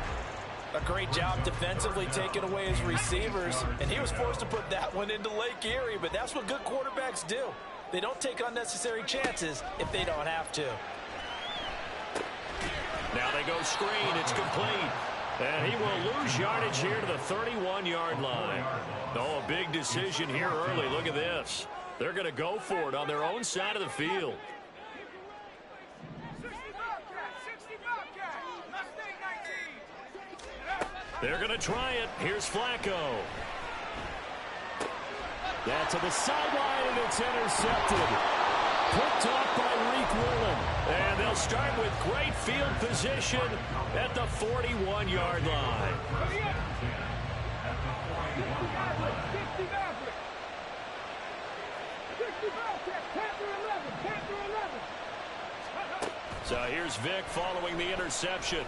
A great job defensively taking away his receivers, and he was forced to put that one into Lake Erie, but that's what good quarterbacks do. They don't take unnecessary chances if they don't have to. Now they go screen. It's complete. And he will lose yardage here to the 31-yard line. Oh, a big decision here early. Look at this. They're going to go for it on their own side of the field. They're going to try it. Here's Flacco. That's to the sideline, and it's intercepted. Picked off by Reek Woolen. And they'll start with great field position at the 41-yard line. So here's Vick following the interception.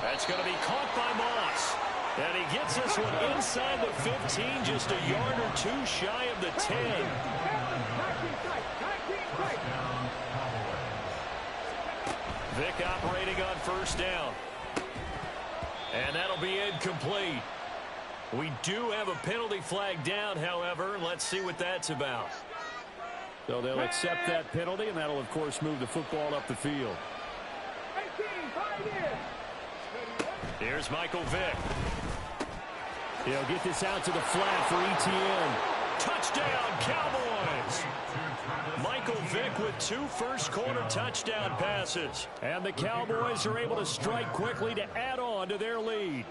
That's going to be caught by Moss. And he gets this one inside the 15, just a yard or two shy of the 10. Vick operating on first down. And that'll be incomplete. We do have a penalty flag down, however. Let's see what that's about. So they'll accept that penalty, and that'll, of course, move the football up the field. Here's Michael Vick. He'll get this out to the flat for ETN. Touchdown, Cowboys! Michael Vick with 2 first-quarter touchdown passes. And the Cowboys are able to strike quickly to add on to their lead.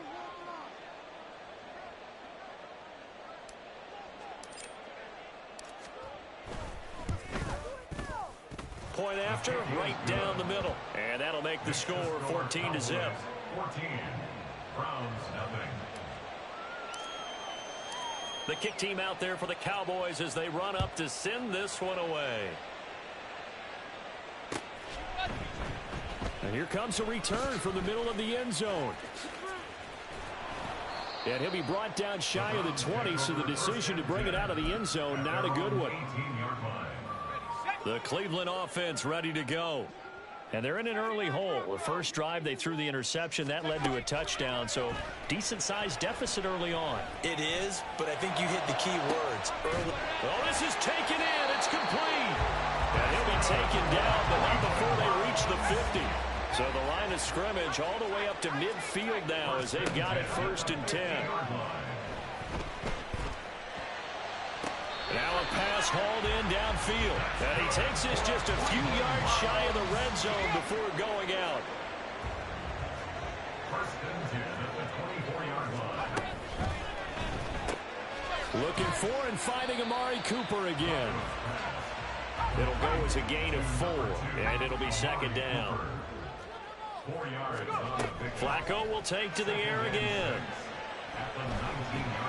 Point after, right down the middle. And that'll make the score 14-0. 14, Browns nothing. The kick team out there for the Cowboys as they run up to send this one away. And here comes a return from the middle of the end zone. And he'll be brought down shy of the 20, so the decision to bring it out of the end zone, not a good one. The Cleveland offense ready to go. And they're in an early hole. The first drive, they threw the interception. That led to a touchdown, so decent-sized deficit early on. It is, but I think you hit the key words. Early. Oh, this is taken in. It's complete. And he'll be taken down, but not before they reach the 50. So the line of scrimmage all the way up to midfield now as they've got it first and 10. Now a pass hauled in downfield. And he takes this just a few yards shy of the red zone before going out. First and 10 at the 24-yard line. Looking for and finding Amari Cooper again. It'll go as a gain of 4, and it'll be second down. 4 yards on the big Flacco will take to the air again. at the 19-yard line.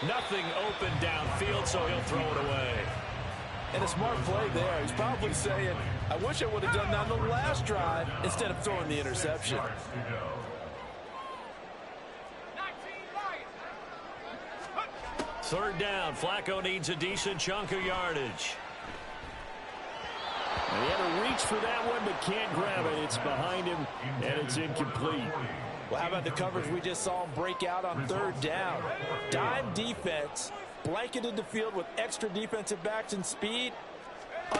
Nothing open downfield, so he'll throw it away. And a smart play there. He's probably saying, I wish I would have done that on the last drive instead of throwing the interception. Third down. Flacco needs a decent chunk of yardage. And he had to reach for that one, but can't grab it. It's behind him, and it's incomplete. Well, how about the coverage we just saw him break out on third down? Dime defense, blanketed the field with extra defensive backs and speed,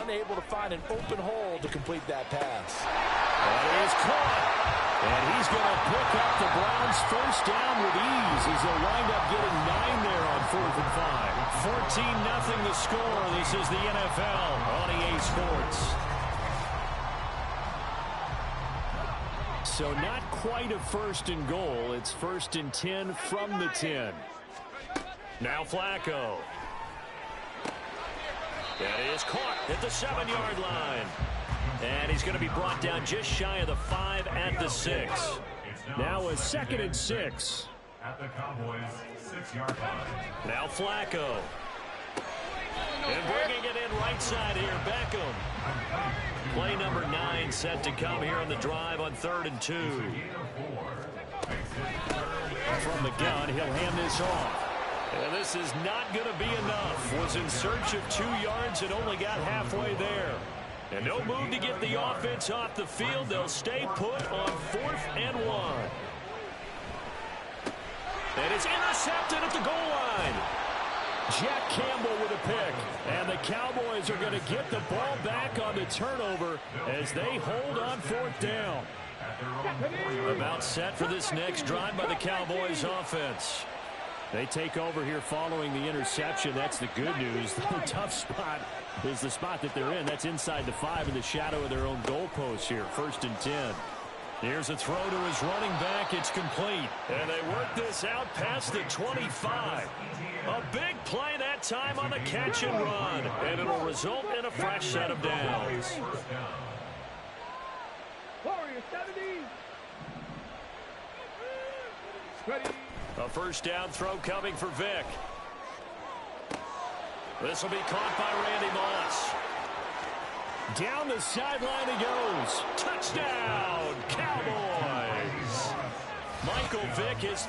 unable to find an open hole to complete that pass. That is caught. And he's going to pick up the Browns' first down with ease as they'll wind up getting 9 there on 4th and 5. 14-0 the score. This is the NFL on EA Sports. So not quite a 1st and goal. It's 1st and 10 from the 10. Now Flacco. That is caught at the 7-yard line. And he's going to be brought down just shy of the 5 at the 6. Now a 2nd and 6. At the Cowboys' 6-yard line. Now Flacco. And bringing it in right side here, Beckham. Play number 9 set to come here on the drive on 3rd and 2. From the gun, he'll hand this off. And this is not going to be enough. Was in search of 2 yards and only got halfway there. And no move to get the offense off the field. They'll stay put on 4th and 1. And it's intercepted at the goal line. Jack Campbell with a pick. And the Cowboys are going to get the ball back on the turnover as they hold on 4th down. About set for this next drive by the Cowboys offense. They take over here following the interception. That's the good news. The tough spot is the spot that they're in. That's inside the 5 in the shadow of their own goalpost here. 1st and 10. Here's a throw to his running back. It's complete. And they work this out past the 25. A big play that time on the catch and run. And it'll result in a fresh set of downs. Warrior 70. Ready. A 1st down throw coming for Vick. This will be caught by Randy Moss. Down the sideline he goes. Touchdown, Cowboys. Michael Vick is...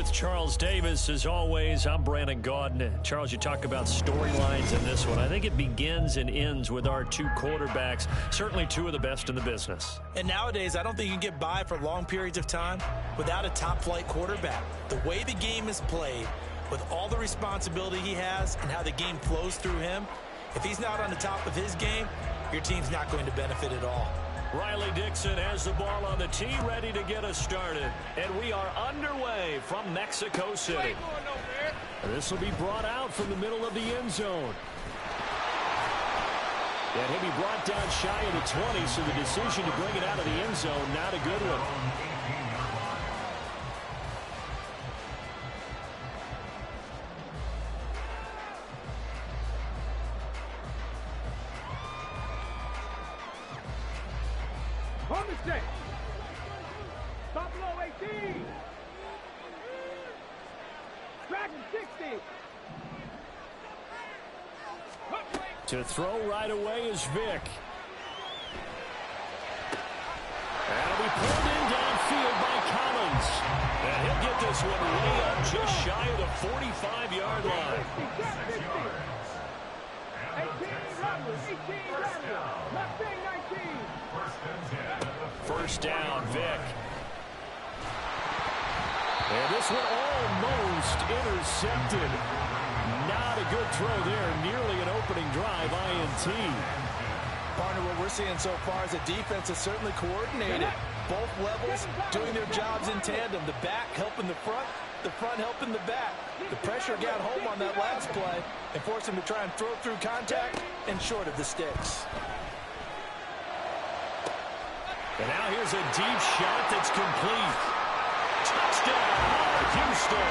with Charles Davis. As always, I'm Brandon Gaudin. Charles, you talk about storylines in this one. I think it begins and ends with our two quarterbacks, certainly two of the best in the business. And nowadays, I don't think you can get by for long periods of time without a top-flight quarterback. The way the game is played, with all the responsibility he has and how the game flows through him, if he's not on the top of his game, your team's not going to benefit at all. Riley Dixon has the ball on the tee, ready to get us started. And we are underway from Mexico City. This will be brought out from the middle of the end zone. And he'll be brought down shy of the 20, so the decision to bring it out of the end zone, not a good one. Home mistake. Stop low 18. Dragon 60. To throw right away is Vick. That'll be pulled in downfield by Collins. And he'll get this one way up just shy of the 45-yard line. 18 runners. 18 runners. Mustang 19. First down, Vick. And this one almost intercepted. Not a good throw there. Nearly an opening drive, INT. Partner, what we're seeing so far is the defense is certainly coordinated. Both levels doing their jobs in tandem. The back helping the front helping the back. The pressure got home on that last play and forced him to try and throw through contact and short of the sticks. And now here's a deep shot that's complete. Touchdown, Houston.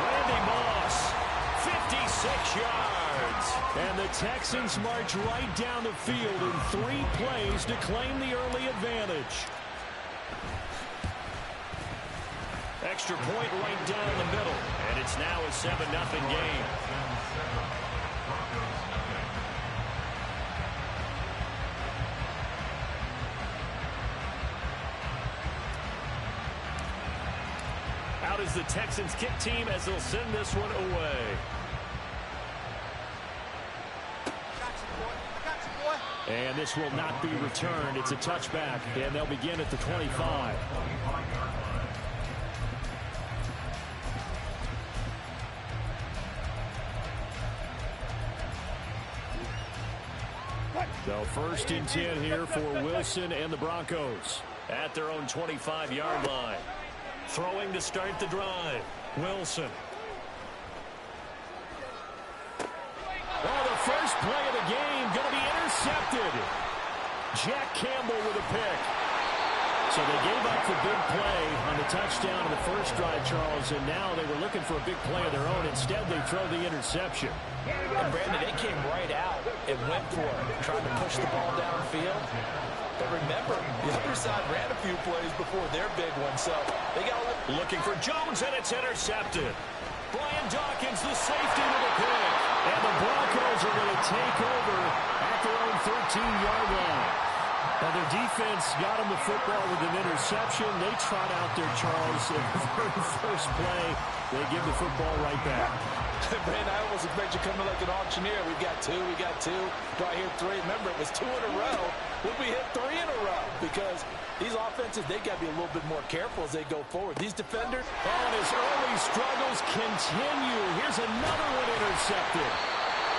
Randy Moss, 56 yards. And the Texans march right down the field in 3 plays to claim the early advantage. Extra point right down the middle. And it's now a 7-0 game. Out is the Texans kick team as they'll send this one away. And this will not be returned. It's a touchback, and they'll begin at the 25. So first and 10 here for Wilson and the Broncos at their own 25-yard line. Throwing to start the drive. Wilson. Oh, the first play of the game going to be intercepted. Jack Campbell with a pick. So they gave up the big play on the touchdown in the first drive, Charles, and now they were looking for a big play of their own. Instead, they throw the interception. And Brandon, they came right out and went for it, trying to push the ball downfield. But remember, the other side ran a few plays before their big one, so they got looking for Jones, and it's intercepted. Brian Dawkins, the safety with a pick. And the Broncos are going to take over at their own 13-yard line. Now, their defense got them the football with an interception. They trot out there, Charles, in the very first play. They give the football right back. Brandon, I almost expect you to come in like an auctioneer. We got two. Do I hear 3? Remember, it was 2 in a row. Would we hit 3 in a row? Because these offenses, they got to be a little bit more careful as they go forward. These defenders. Oh, and his early struggles continue. Here's another one intercepted.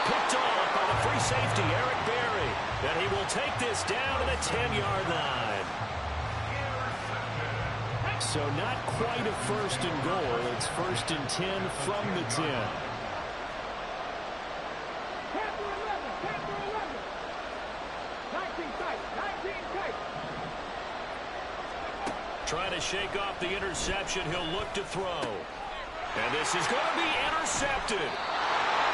Picked off by the free safety, Eric Berry. And he will take this down to the 10-yard line. So not quite a first and goal. It's first and 10 from the 10. Trying to shake off the interception. He'll look to throw. And this is going to be intercepted.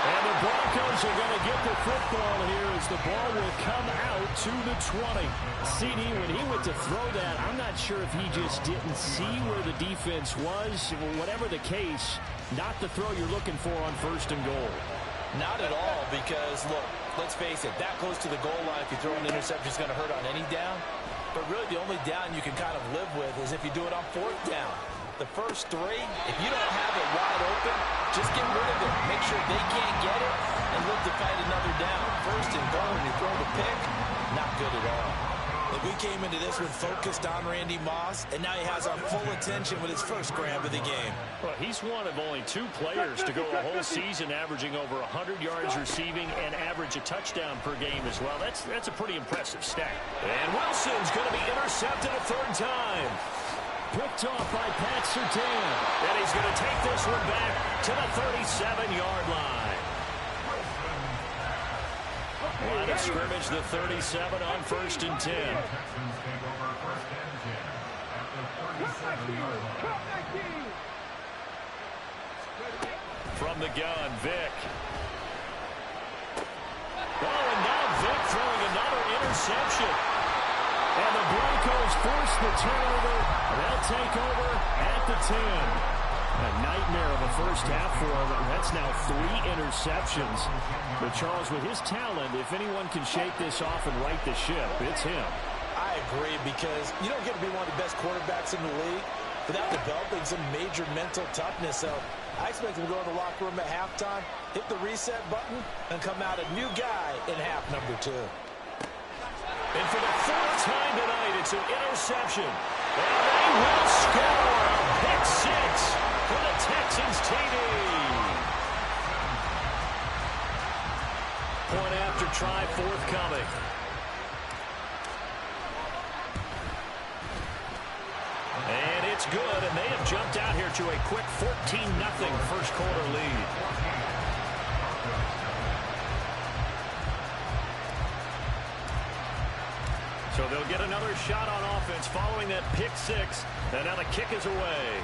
And the Broncos are going to get the football here as the ball will come out to the 20. CD, when he went to throw that, I'm not sure if he just didn't see where the defense was. Whatever the case, not the throw you're looking for on first and goal. Not at all, because, look, let's face it, that close to the goal line, if you throw an interception, is going to hurt on any down. But really, the only down you can kind of live with is if you do it on 4th down. The first three, if you don't have it wide open, just get rid of it. Make sure they can't get it and look to fight another down. First and goal, and you throw the pick, not good at all. Look, we came into this one focused on Randy Moss, and now he has our full attention with his first grab of the game. Well, he's one of only 2 players to go a whole season averaging over 100 yards receiving and average a touchdown per game as well. That's a pretty impressive stat. And Wilson's going to be intercepted a 3rd time. Picked off by Pat Surtain. And he's going to take this one back to the 37-yard line. Line of scrimmage, the 37 on 1st and 10. From the gun, Vic. Oh, and now Vic throwing another interception. And the Broncos force the turnover. They'll take over at the 10. A nightmare of a first half for him. That's now 3 interceptions. But Charles, with his talent, if anyone can shake this off and right the ship, it's him. I agree, because you don't get to be one of the best quarterbacks in the league without developing some major mental toughness. So I expect him to go in the locker room at halftime, hit the reset button, and come out a new guy in half number 2. And for the 4th time tonight, it's an interception. And they will score. Pick 6 for the Texans TD. Point after try forthcoming. And it's good, and they have jumped out here to a quick 14-0 first quarter lead. So they'll get another shot on offense following that pick 6. And now the kick is away.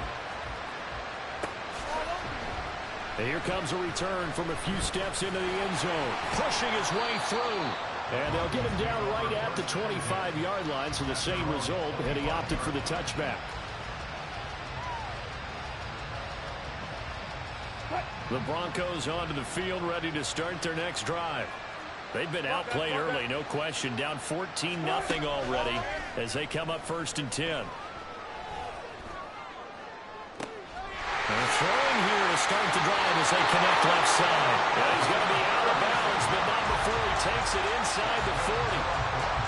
And here comes a return from a few steps into the end zone. Pushing his way through. And they'll get him down right at the 25-yard line. So the same result, and he opted for the touchback. The Broncos onto the field, ready to start their next drive. They've been outplayed early, no question. Down 14-0 already as they come up 1st and 10. And throwing here to start the drive as they connect left side. And he's going to be out of bounds, but not before he takes it inside the 40.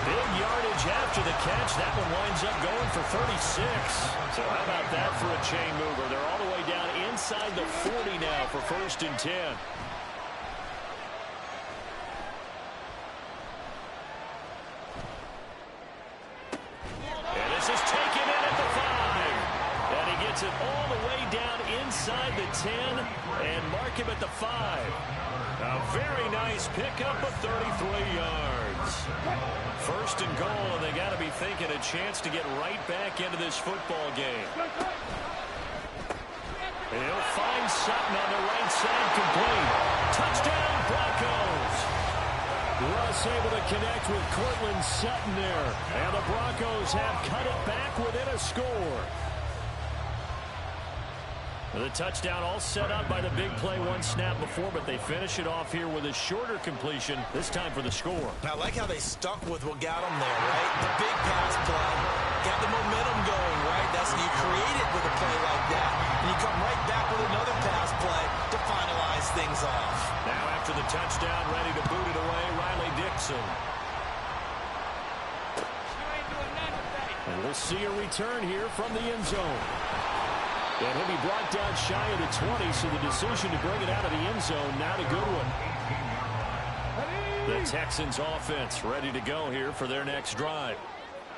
Big yardage after the catch. That one winds up going for 36. So how about that for a chain mover? They're all the way down inside the 40 now for 1st and 10. This is taken in at the 5. And he gets it all the way down inside the 10 and mark him at the 5. A very nice pickup of 33 yards. 1st and goal, and they got to be thinking a chance to get right back into this football game. And he'll find Sutton on the right side, complete. Touchdown, Broncos. Russ able to connect with Cortland Sutton there. And the Broncos have cut it back within a score. The touchdown all set up by the big play 1 snap before, but they finish it off here with a shorter completion, this time for the score. I like how they stuck with what got them there, right? The big pass play. Got the momentum going, right? That's you create it with a play like that. And you come right back with another pass play to finalize things off. Now after the touchdown, ready to boot it away, Riley Dixon. And we'll see a return here from the end zone. And he'll be brought down shy of the 20, so the decision to bring it out of the end zone, not a good one. The Texans offense ready to go here for their next drive.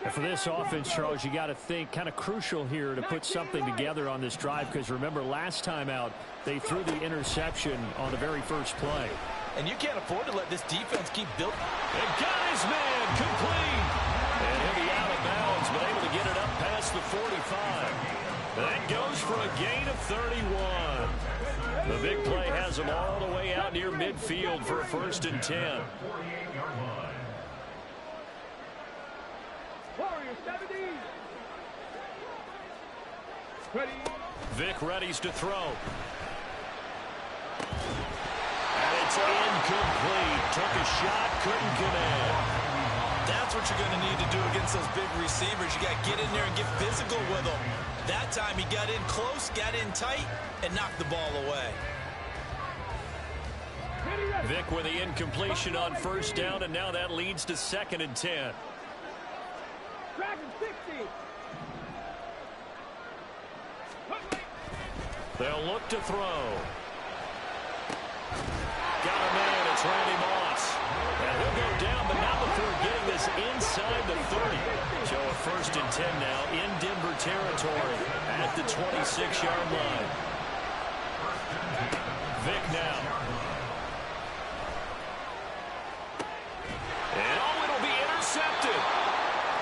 And for this offense, Charles, you got to think kind of crucial here to put something together on this drive, because remember last time out, they threw the interception on the very first play. And you can't afford to let this defense keep building. And got his man complete. And he'll be out of bounds, but able to get it up past the 45. That goes for a gain of 31. The big play has them all the way out near midfield for a 1st and 10. Vic readies to throw. And it's incomplete. Took a shot, couldn't connect. That's what you're going to need to do against those big receivers. You got to get in there and get physical with them. That time he got in close, got in tight, and knocked the ball away. Vic with the incompletion on first down, and now that leads to 2nd and 10. Dragon 60. They'll look to throw. Got a man. It's Randy Moss. And he'll go down, but not before getting this inside the 30. So a 1st and 10 now in Denver territory at the 26-yard line. Vic now. And oh, it'll be intercepted.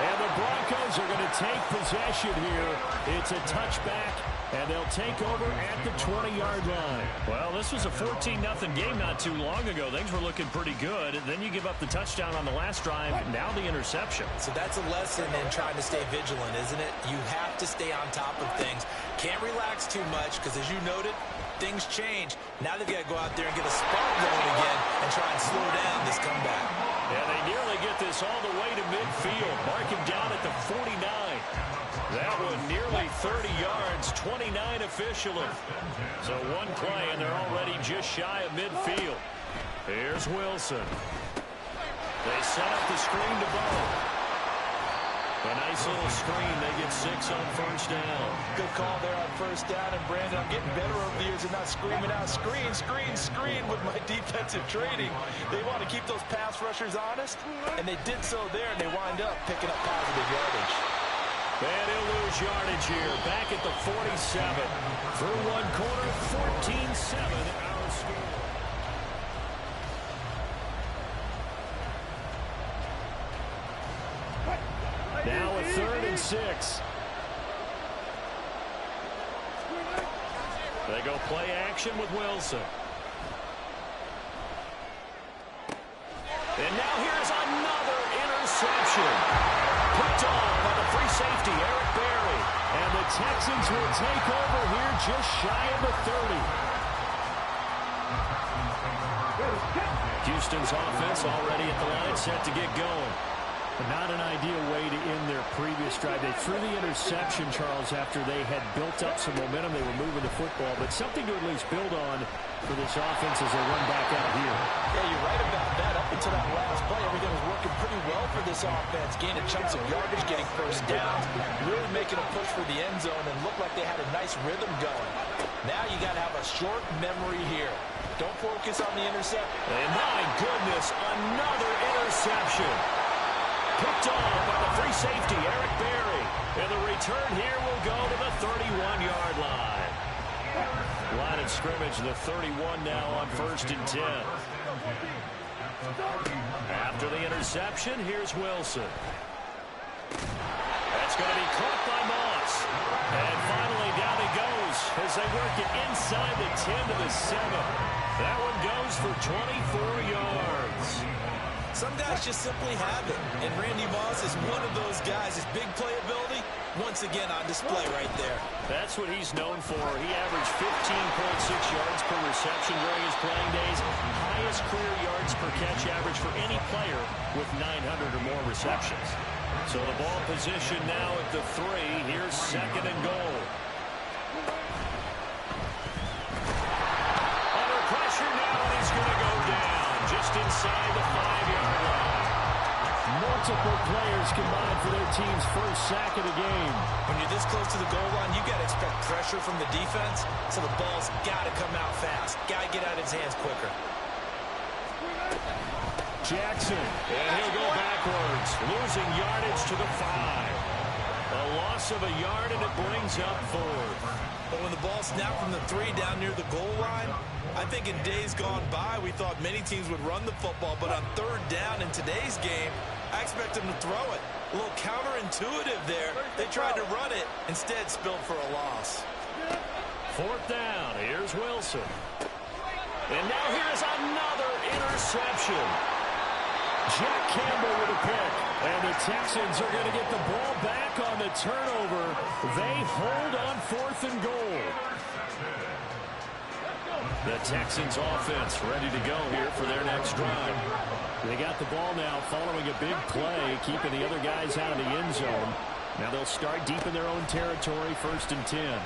And the Broncos are going to take possession here. It's a touchback, and they'll take over at the 20-yard line. Well, this was a 14-0 game not too long ago. Things were looking pretty good. And then you give up the touchdown on the last drive. Now the interception. So that's a lesson in trying to stay vigilant, isn't it? You have to stay on top of things. Can't relax too much because, as you noted, things change. Now they've got to go out there and get a spark going again and try and slow down this comeback. And they nearly get this all the way to midfield. Mark him down at the 49. That one nearly 30 yards, 29 officially. So one play, and they're already just shy of midfield. Here's Wilson. They set up the screen to Bowe. A nice little screen. They get 6 on first down. Good call there on first down. And, Brandon, I'm getting better over the years and not screaming out, screen, screen, screen with my defensive training. They want to keep those pass rushers honest, and they did so there, and they wind up picking up positive yardage. And he'll lose yardage here. Back at the 47. Through one quarter, 14-7 our score. Now a 3rd and 6. They go play action with Wilson. And now here's another interception. Picked off by the free safety, Eric Berry. And the Texans will take over here just shy of the 30. Houston's offense already at the line, set to get going. But not an ideal way to end their previous drive. They threw the interception, Charles, after they had built up some momentum. They were moving the football, but something to at least build on for this offense as they run back out here. Yeah, you're right about that. Up until that last play, everything was working pretty well for this offense. Gaining chunks of yardage, getting first downs, really making a push for the end zone, and looked like they had a nice rhythm going. Now you got to have a short memory here. Don't focus on the interception. And my goodness, another interception. Picked off by the free safety, Eric Berry. And the return here will go to the 31-yard line. Line of scrimmage, the 31 now on 1st and 10. After the interception, here's Wilson. That's going to be caught by Moss. And finally down he goes as they work it inside the 10 to the 7. That one goes for 24 yards. Some guys just simply have it, and Randy Moss is one of those guys. His big playability, once again on display right there. That's what he's known for. He averaged 15.6 yards per reception during his playing days. Highest career yards per catch average for any player with 900 or more receptions. So the ball position now at the 3. Here's 2nd and goal. Under pressure now, and he's going to go down just inside the 5-yard line. Multiple players combined for their team's first sack of the game. When you're this close to the goal line, you got to expect pressure from the defense, so the ball's got to come out fast. Got to get out of his hands quicker. Jackson, and he'll go backwards, losing yardage to the 5. A loss of a yard, and it brings up 4th. But when the ball snapped from the 3 down near the goal line, I think in days gone by, we thought many teams would run the football, but on 3rd down in today's game, I expect them to throw it. A little counterintuitive there. They tried to run it, instead spilled for a loss. 4th down, here's Wilson. And now here's another interception. Jack Campbell with a pick. And the Texans are going to get the ball back on the turnover. They hold on 4th and goal. The Texans offense ready to go here for their next drive. They got the ball now following a big play, keeping the other guys out of the end zone. Now they'll start deep in their own territory, 1st and 10.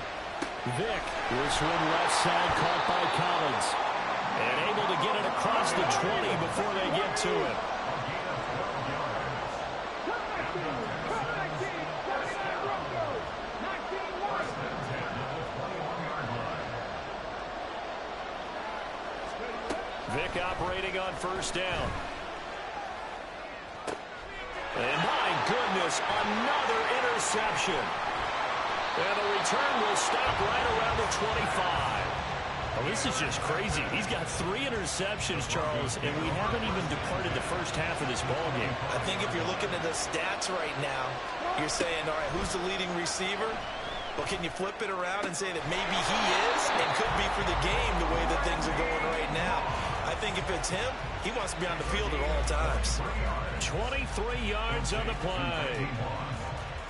Vick, this one left side caught by Collins. And able to get it across the 20 before they get to it. Vick operating on 1st down. And my goodness, another interception. And the return will stop right around the 25. Oh, this is just crazy. He's got 3 interceptions, Charles, and we haven't even departed the first half of this ballgame. I think if you're looking at the stats right now, you're saying, all right, who's the leading receiver? Well, can you flip it around and say that maybe he is and could be for the game the way that things are going right now? I think if it's him, he wants to be on the field at all times. 23 yards on the play.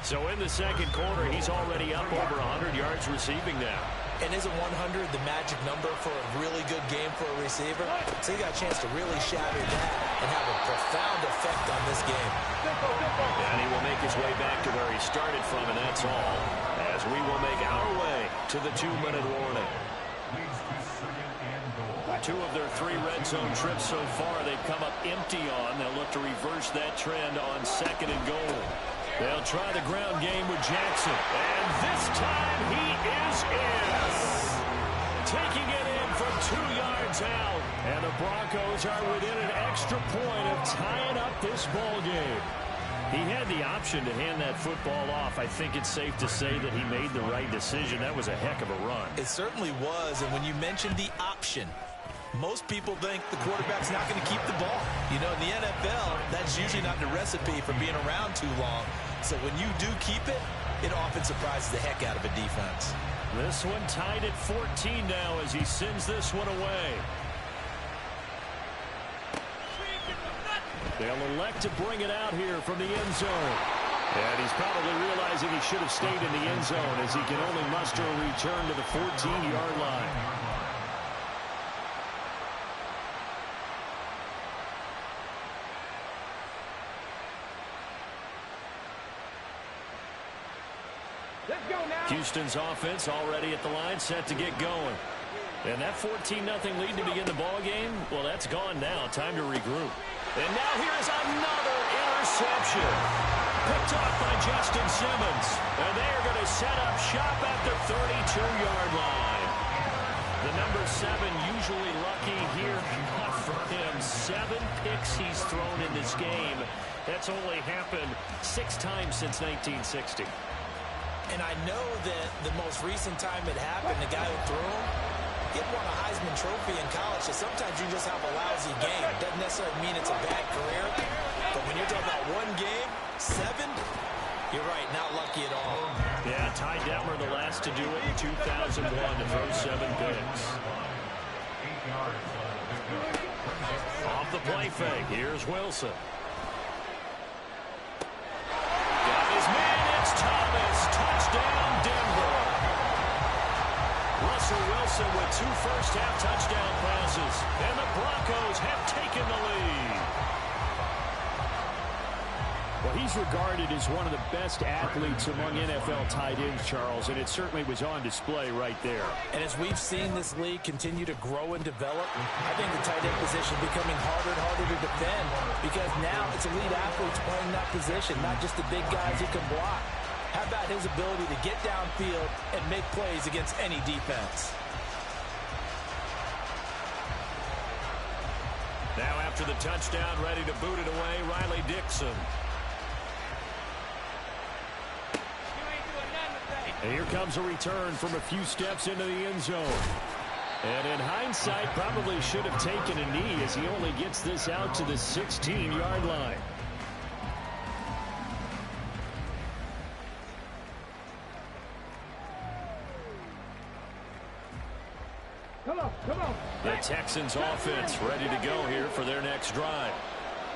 So in the second quarter, he's already up over 100 yards receiving now. And isn't 100 the magic number for a really good game for a receiver? So he got a chance to really shatter that and have a profound effect on this game. And he will make his way back to where he started from, and that's all, as we will make our way to the 2-minute warning. 2 of their 3 red zone trips so far they've come up empty on. They'll look to reverse that trend on 2nd and goal. They'll try the ground game with Jackson. And this time he is in. Taking it in from 2 yards out. And the Broncos are within an extra point of tying up this ball game. He had the option to hand that football off. I think it's safe to say that he made the right decision. That was a heck of a run. It certainly was. And when you mentioned the option, most people think the quarterback's not going to keep the ball. You know, in the NFL, that's usually not the recipe for being around too long. So when you do keep it, it often surprises the heck out of a defense. This one tied at 14 now as he sends this one away. They'll elect to bring it out here from the end zone. And he's probably realizing he should have stayed in the end zone as he can only muster a return to the 14-yard line. Houston's offense already at the line, set to get going. And that 14-0 lead to begin the ball game, well, that's gone now. Time to regroup. And now here's another interception. Picked off by Justin Simmons. And they are going to set up shop at the 32-yard line. The number 7 usually lucky here. Not for him. 7 picks he's thrown in this game. That's only happened 6 times since 1960. And I know that the most recent time it happened, the guy who threw him, he had won a Heisman Trophy in college. So sometimes you just have a lousy game. It doesn't necessarily mean it's a bad career. But when you're talking about 1 game, 7, you're right, not lucky at all. Yeah, Ty Detmer the last to do it in 2001 to throw 7 picks. Off the play fake, here's Wilson. Got his man, it's Thomas. Touchdown, Denver. Russell Wilson with 2 first-half touchdown passes. And the Broncos have taken the lead. Well, he's regarded as one of the best athletes among NFL tight ends, Charles, and it certainly was on display right there. And as we've seen this league continue to grow and develop, I think the tight end position becoming harder and harder to defend because now it's elite athletes playing that position, not just the big guys who can block. How about his ability to get downfield and make plays against any defense? Now after the touchdown, ready to boot it away, Riley Dixon. And here comes a return from a few steps into the end zone. And in hindsight, probably should have taken a knee as he only gets this out to the 16-yard line. Come on. The Texans offense ready to go here for their next drive.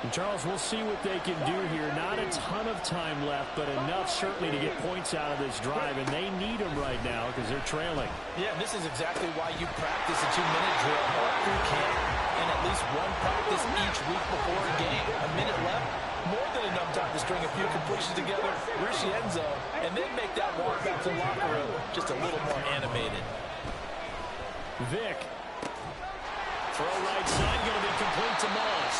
And Charles, we'll see what they can do here. Not a ton of time left, but enough certainly to get points out of this drive, and they need them right now because they're trailing. Yeah, this is exactly why you practice a 2-minute drill all through camp and at least one practice each week before a game. A minute left, more than enough time to string a few completions together, reach the end zone, and then make that walk back to the locker room just a little more animated. Vick. Throw right side, going to be complete to Moss.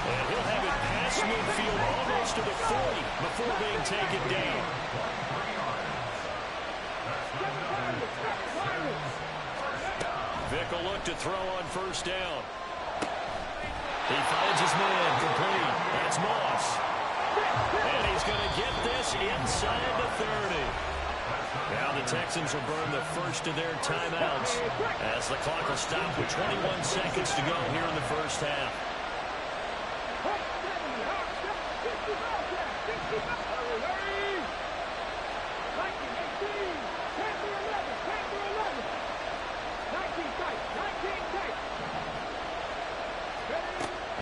And he'll have it past midfield almost to the 40 before being taken down. Vick will look to throw on first down. He finds his man complete. That's Moss. And he's going to get this inside the 30. Now the Texans will burn the first of their timeouts as the clock will stop with 21 seconds to go here in the first half.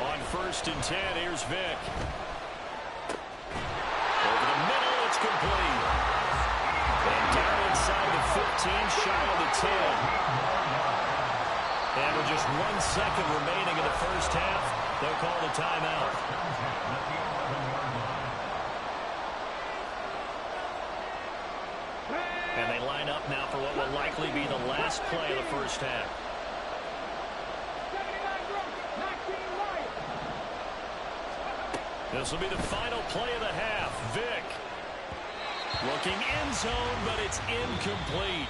On 1st and 10, here's Vick. Over the middle, it's complete. And down inside the 15, shy of the 10. And with just 1 second remaining in the first half, they'll call the timeout. And they line up now for what will likely be the last play of the first half. This will be the final play of the half. Vick looking end zone, but it's incomplete.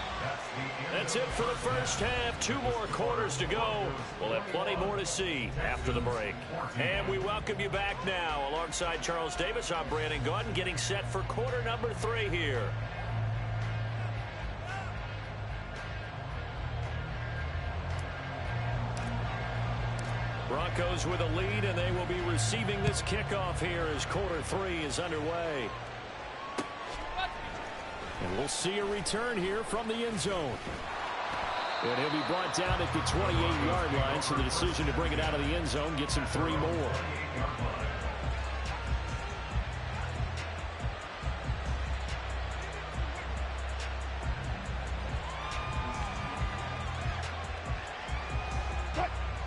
That's it for the first half. 2 more quarters to go. We'll have plenty more to see after the break. And we welcome you back now. Alongside Charles Davis, I'm Brandon Gaudin, getting set for quarter number 3 here. Broncos with a lead, and they will be receiving this kickoff here as quarter 3 is underway. And we'll see a return here from the end zone. And he'll be brought down at the 28-yard line, so the decision to bring it out of the end zone gets him 3 more.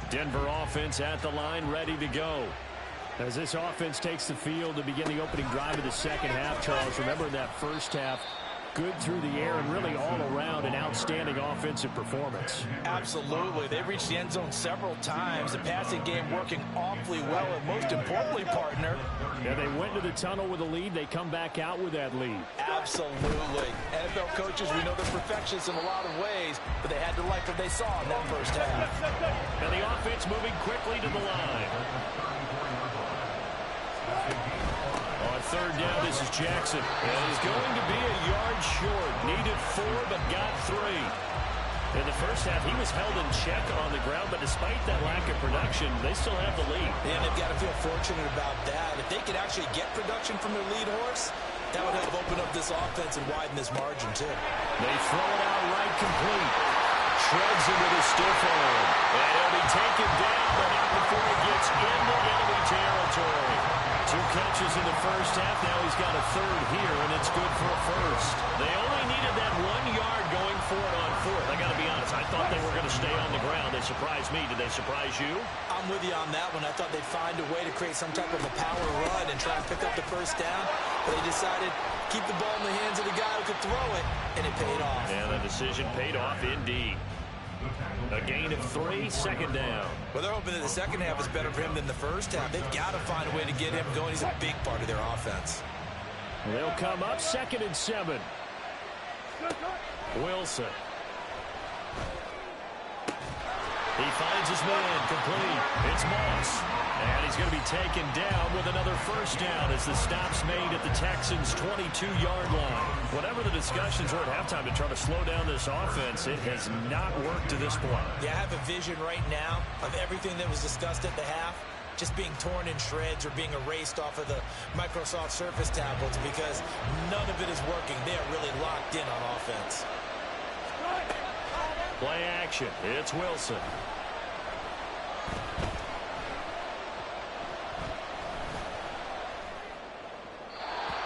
Denver offense at the line, ready to go. As this offense takes the field to begin the opening drive of the second half, Charles, remember in that first half, good through the air and really all around an outstanding offensive performance. Absolutely. They reached the end zone several times. The passing game working awfully well, and most importantly, partner. Yeah, they went to the tunnel with a lead. They come back out with that lead. Absolutely. NFL coaches, we know they're perfectionists in a lot of ways, but they had to like what they saw in that first half. And the offense moving quickly to the line. On 3rd down, this is Jackson. And he's going to be a yard short. Needed 4, but got 3. In the first half, he was held in check on the ground, but despite that lack of production, they still have the lead. And they've got to feel fortunate about that. If they could actually get production from their lead horse, that would help open up this offense and widen this margin, too. They throw it out right complete. Shreds him with a stiff arm. And he'll be taken down, but not before he gets into enemy territory. 2 catches in the first half. Now he's got a 3rd here, and it's good for a first. They only needed that 1 yard going for it on 4th. I got to be honest, I thought they were going to stay on the ground. They surprised me. Did they surprise you? I'm with you on that one. I thought they'd find a way to create some type of a power run and try and pick up the first down. But they decided to keep the ball in the hands of the guy who could throw it, and it paid off. And the decision paid off indeed. A gain of 3, 2nd down. Well, they're hoping that the second half is better for him than the first half. They've got to find a way to get him going. He's a big part of their offense. They'll come up 2nd and 7. Wilson. He finds his man complete. It's Moss. And he's going to be taken down with another first down as the stop's made at the Texans' 22-yard line. Whatever the discussions were at halftime to try to slow down this offense, it has not worked to this point. Yeah, I have a vision right now of everything that was discussed at the half just being torn in shreds or being erased off of the Microsoft Surface tablets because none of it is working. They are really locked in on offense. Play action. It's Wilson.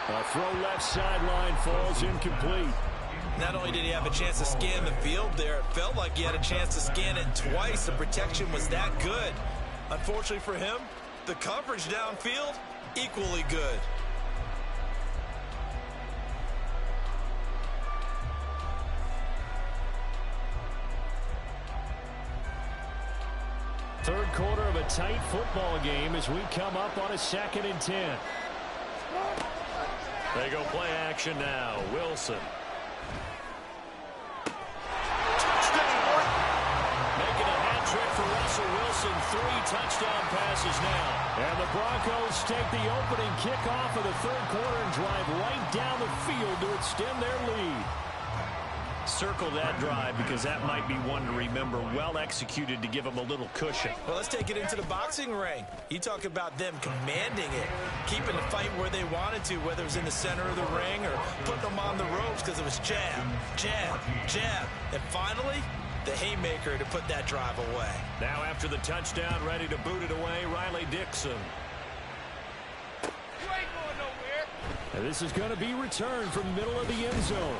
A throw left sideline falls incomplete. Not only did he have a chance to scan the field there, it felt like he had a chance to scan it twice. The protection was that good. Unfortunately for him, the coverage downfield equally good. Third quarter of a tight football game as we come up on a 2nd and 10. They go play action now. Wilson. Touchdown! Making a hat trick for Russell Wilson. 3 touchdown passes now. And the Broncos take the opening kickoff of the third quarter and drive right down the field to extend their lead. Circle that drive because that might be one to remember. Well executed to give them a little cushion. Well, let's take it into the boxing ring. You talk about them commanding it, keeping the fight where they wanted to, whether it was in the center of the ring or putting them on the ropes because it was jab, jab, jab. And finally, the haymaker to put that drive away. Now after the touchdown, ready to boot it away, Riley Dixon. You ain't going nowhere. And this is going to be returned from the middle of the end zone.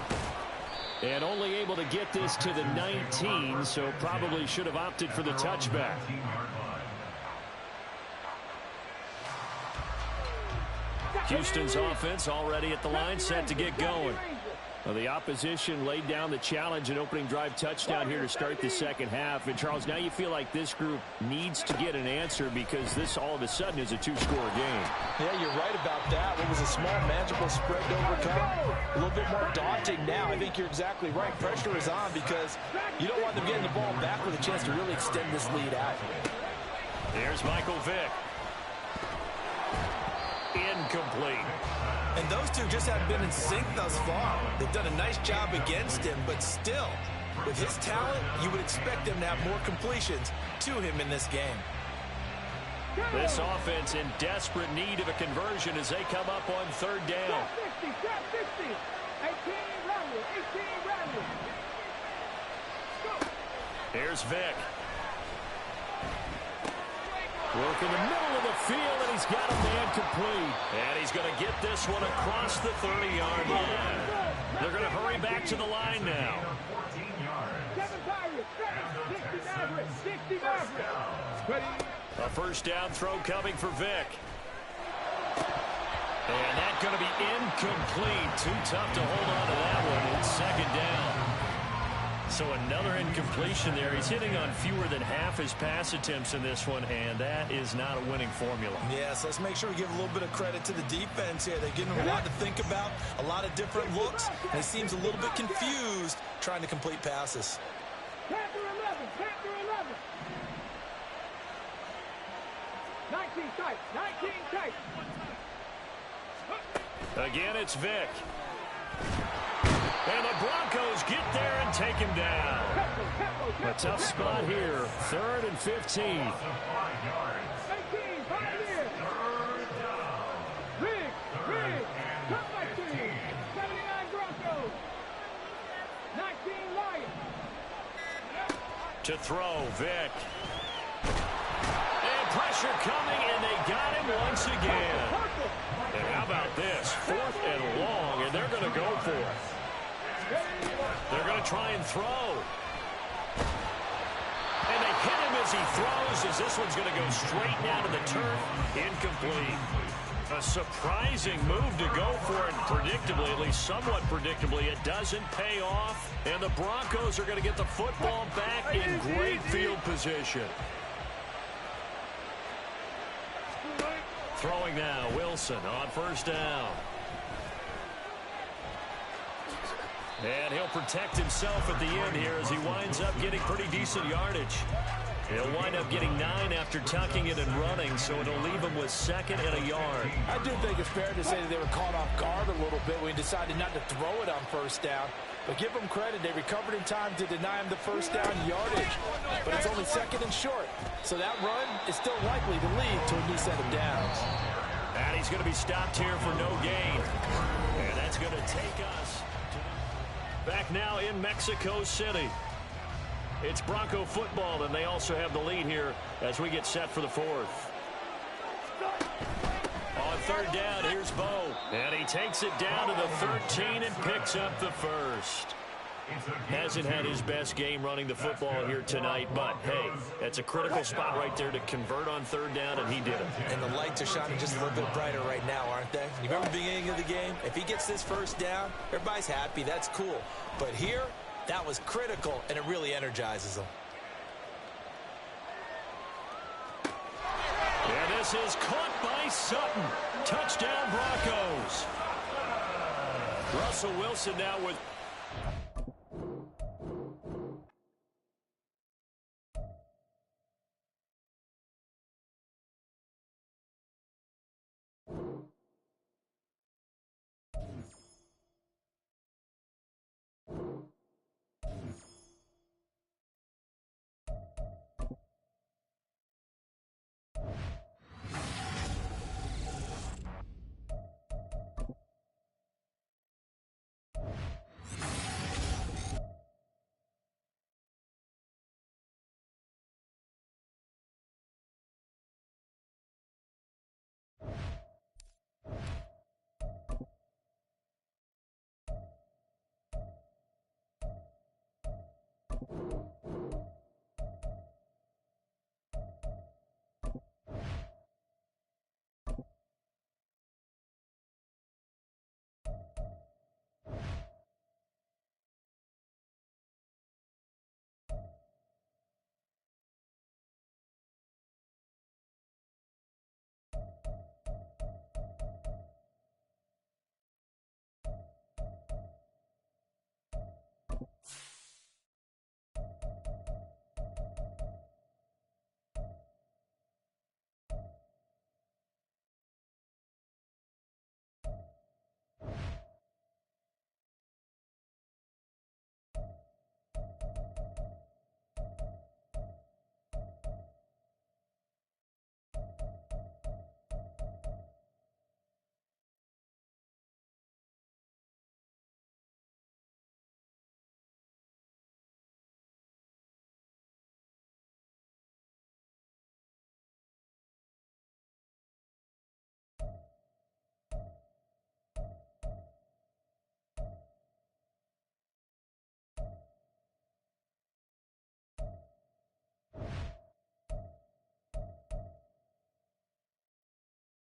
And only able to get this to the 19, so probably should have opted for the touchback. Houston's offense already at the line, set to get going. Well, the opposition laid down the challenge, an opening drive touchdown here to start the second half. And, Charles, now you feel like this group needs to get an answer because this all of a sudden is a 2-score game. Yeah, you're right about that. What was a small, manageable spread to overcome? A little bit more daunting now. I think you're exactly right. Pressure is on because you don't want them getting the ball back with a chance to really extend this lead out. There's Michael Vick. Incomplete. And those two just haven't been in sync thus far. They've done a nice job against him, but still, with his talent, you would expect them to have more completions to him in this game. This offense in desperate need of a conversion as they come up on third down. 60, 18 rounders, 18 rounders. Here's Vick. Work in the middle of the field, and he's got a man complete. And he's going to get this one across the 30-yard line. They're going to hurry back to the line now. 7 Pirates, 60 Mavericks. A first down throw coming for Vick. And that's going to be incomplete. Too tough to hold on to that one. It's second down. So another incompletion there. He's hitting on fewer than half his pass attempts in this one, and that is not a winning formula. Yes, let's make sure we give a little bit of credit to the defense here. They're giving him a lot to think about, a lot of different looks, and he seems a little bit confused trying to complete passes. Panther 11, Panther 11. 19 tight, 19 tight. Again, it's Vick. And the Broncos get there and take him down. A tough spot here. 3rd and 15. 18, 5 years. Rig, come back to you. 79 Broncos. 19 Lions. To throw, Vick. And pressure coming, and they got him once again. And how about this? 4th and long, and they're going to go for it. They're going to try and throw. And they hit him as he throws, as this one's going to go straight down to the turf. Incomplete. A surprising move to go for it, and predictably, at least somewhat predictably, it doesn't pay off. And the Broncos are going to get the football back in great field position. Throwing now, Wilson on first down. And he'll protect himself at the end here as he winds up getting pretty decent yardage. He'll wind up getting 9 after tucking it and running, so it'll leave him with 2nd and a yard. I do think it's fair to say that they were caught off guard a little bit when he decided not to throw it on first down. But give them credit, they recovered in time to deny him the first down yardage. But it's only 2nd and short, so that run is still likely to lead to a new set of downs. And he's going to be stopped here for no gain. And that's going to take us back now in Mexico City. It's Bronco football, and they also have the lead here as we get set for the 4th. On third down, here's Bo. And he takes it down to the 13 and picks up the first. Hasn't had his best game running the football here tonight, but, hey, that's a critical spot right there to convert on third down, and he did it. And the lights are shining just a little bit brighter right now, aren't they? You remember the beginning of the game? If he gets this first down, everybody's happy. That's cool. But here, that was critical, and it really energizes them. And this is caught by Sutton. Touchdown, Broncos. Russell Wilson now with...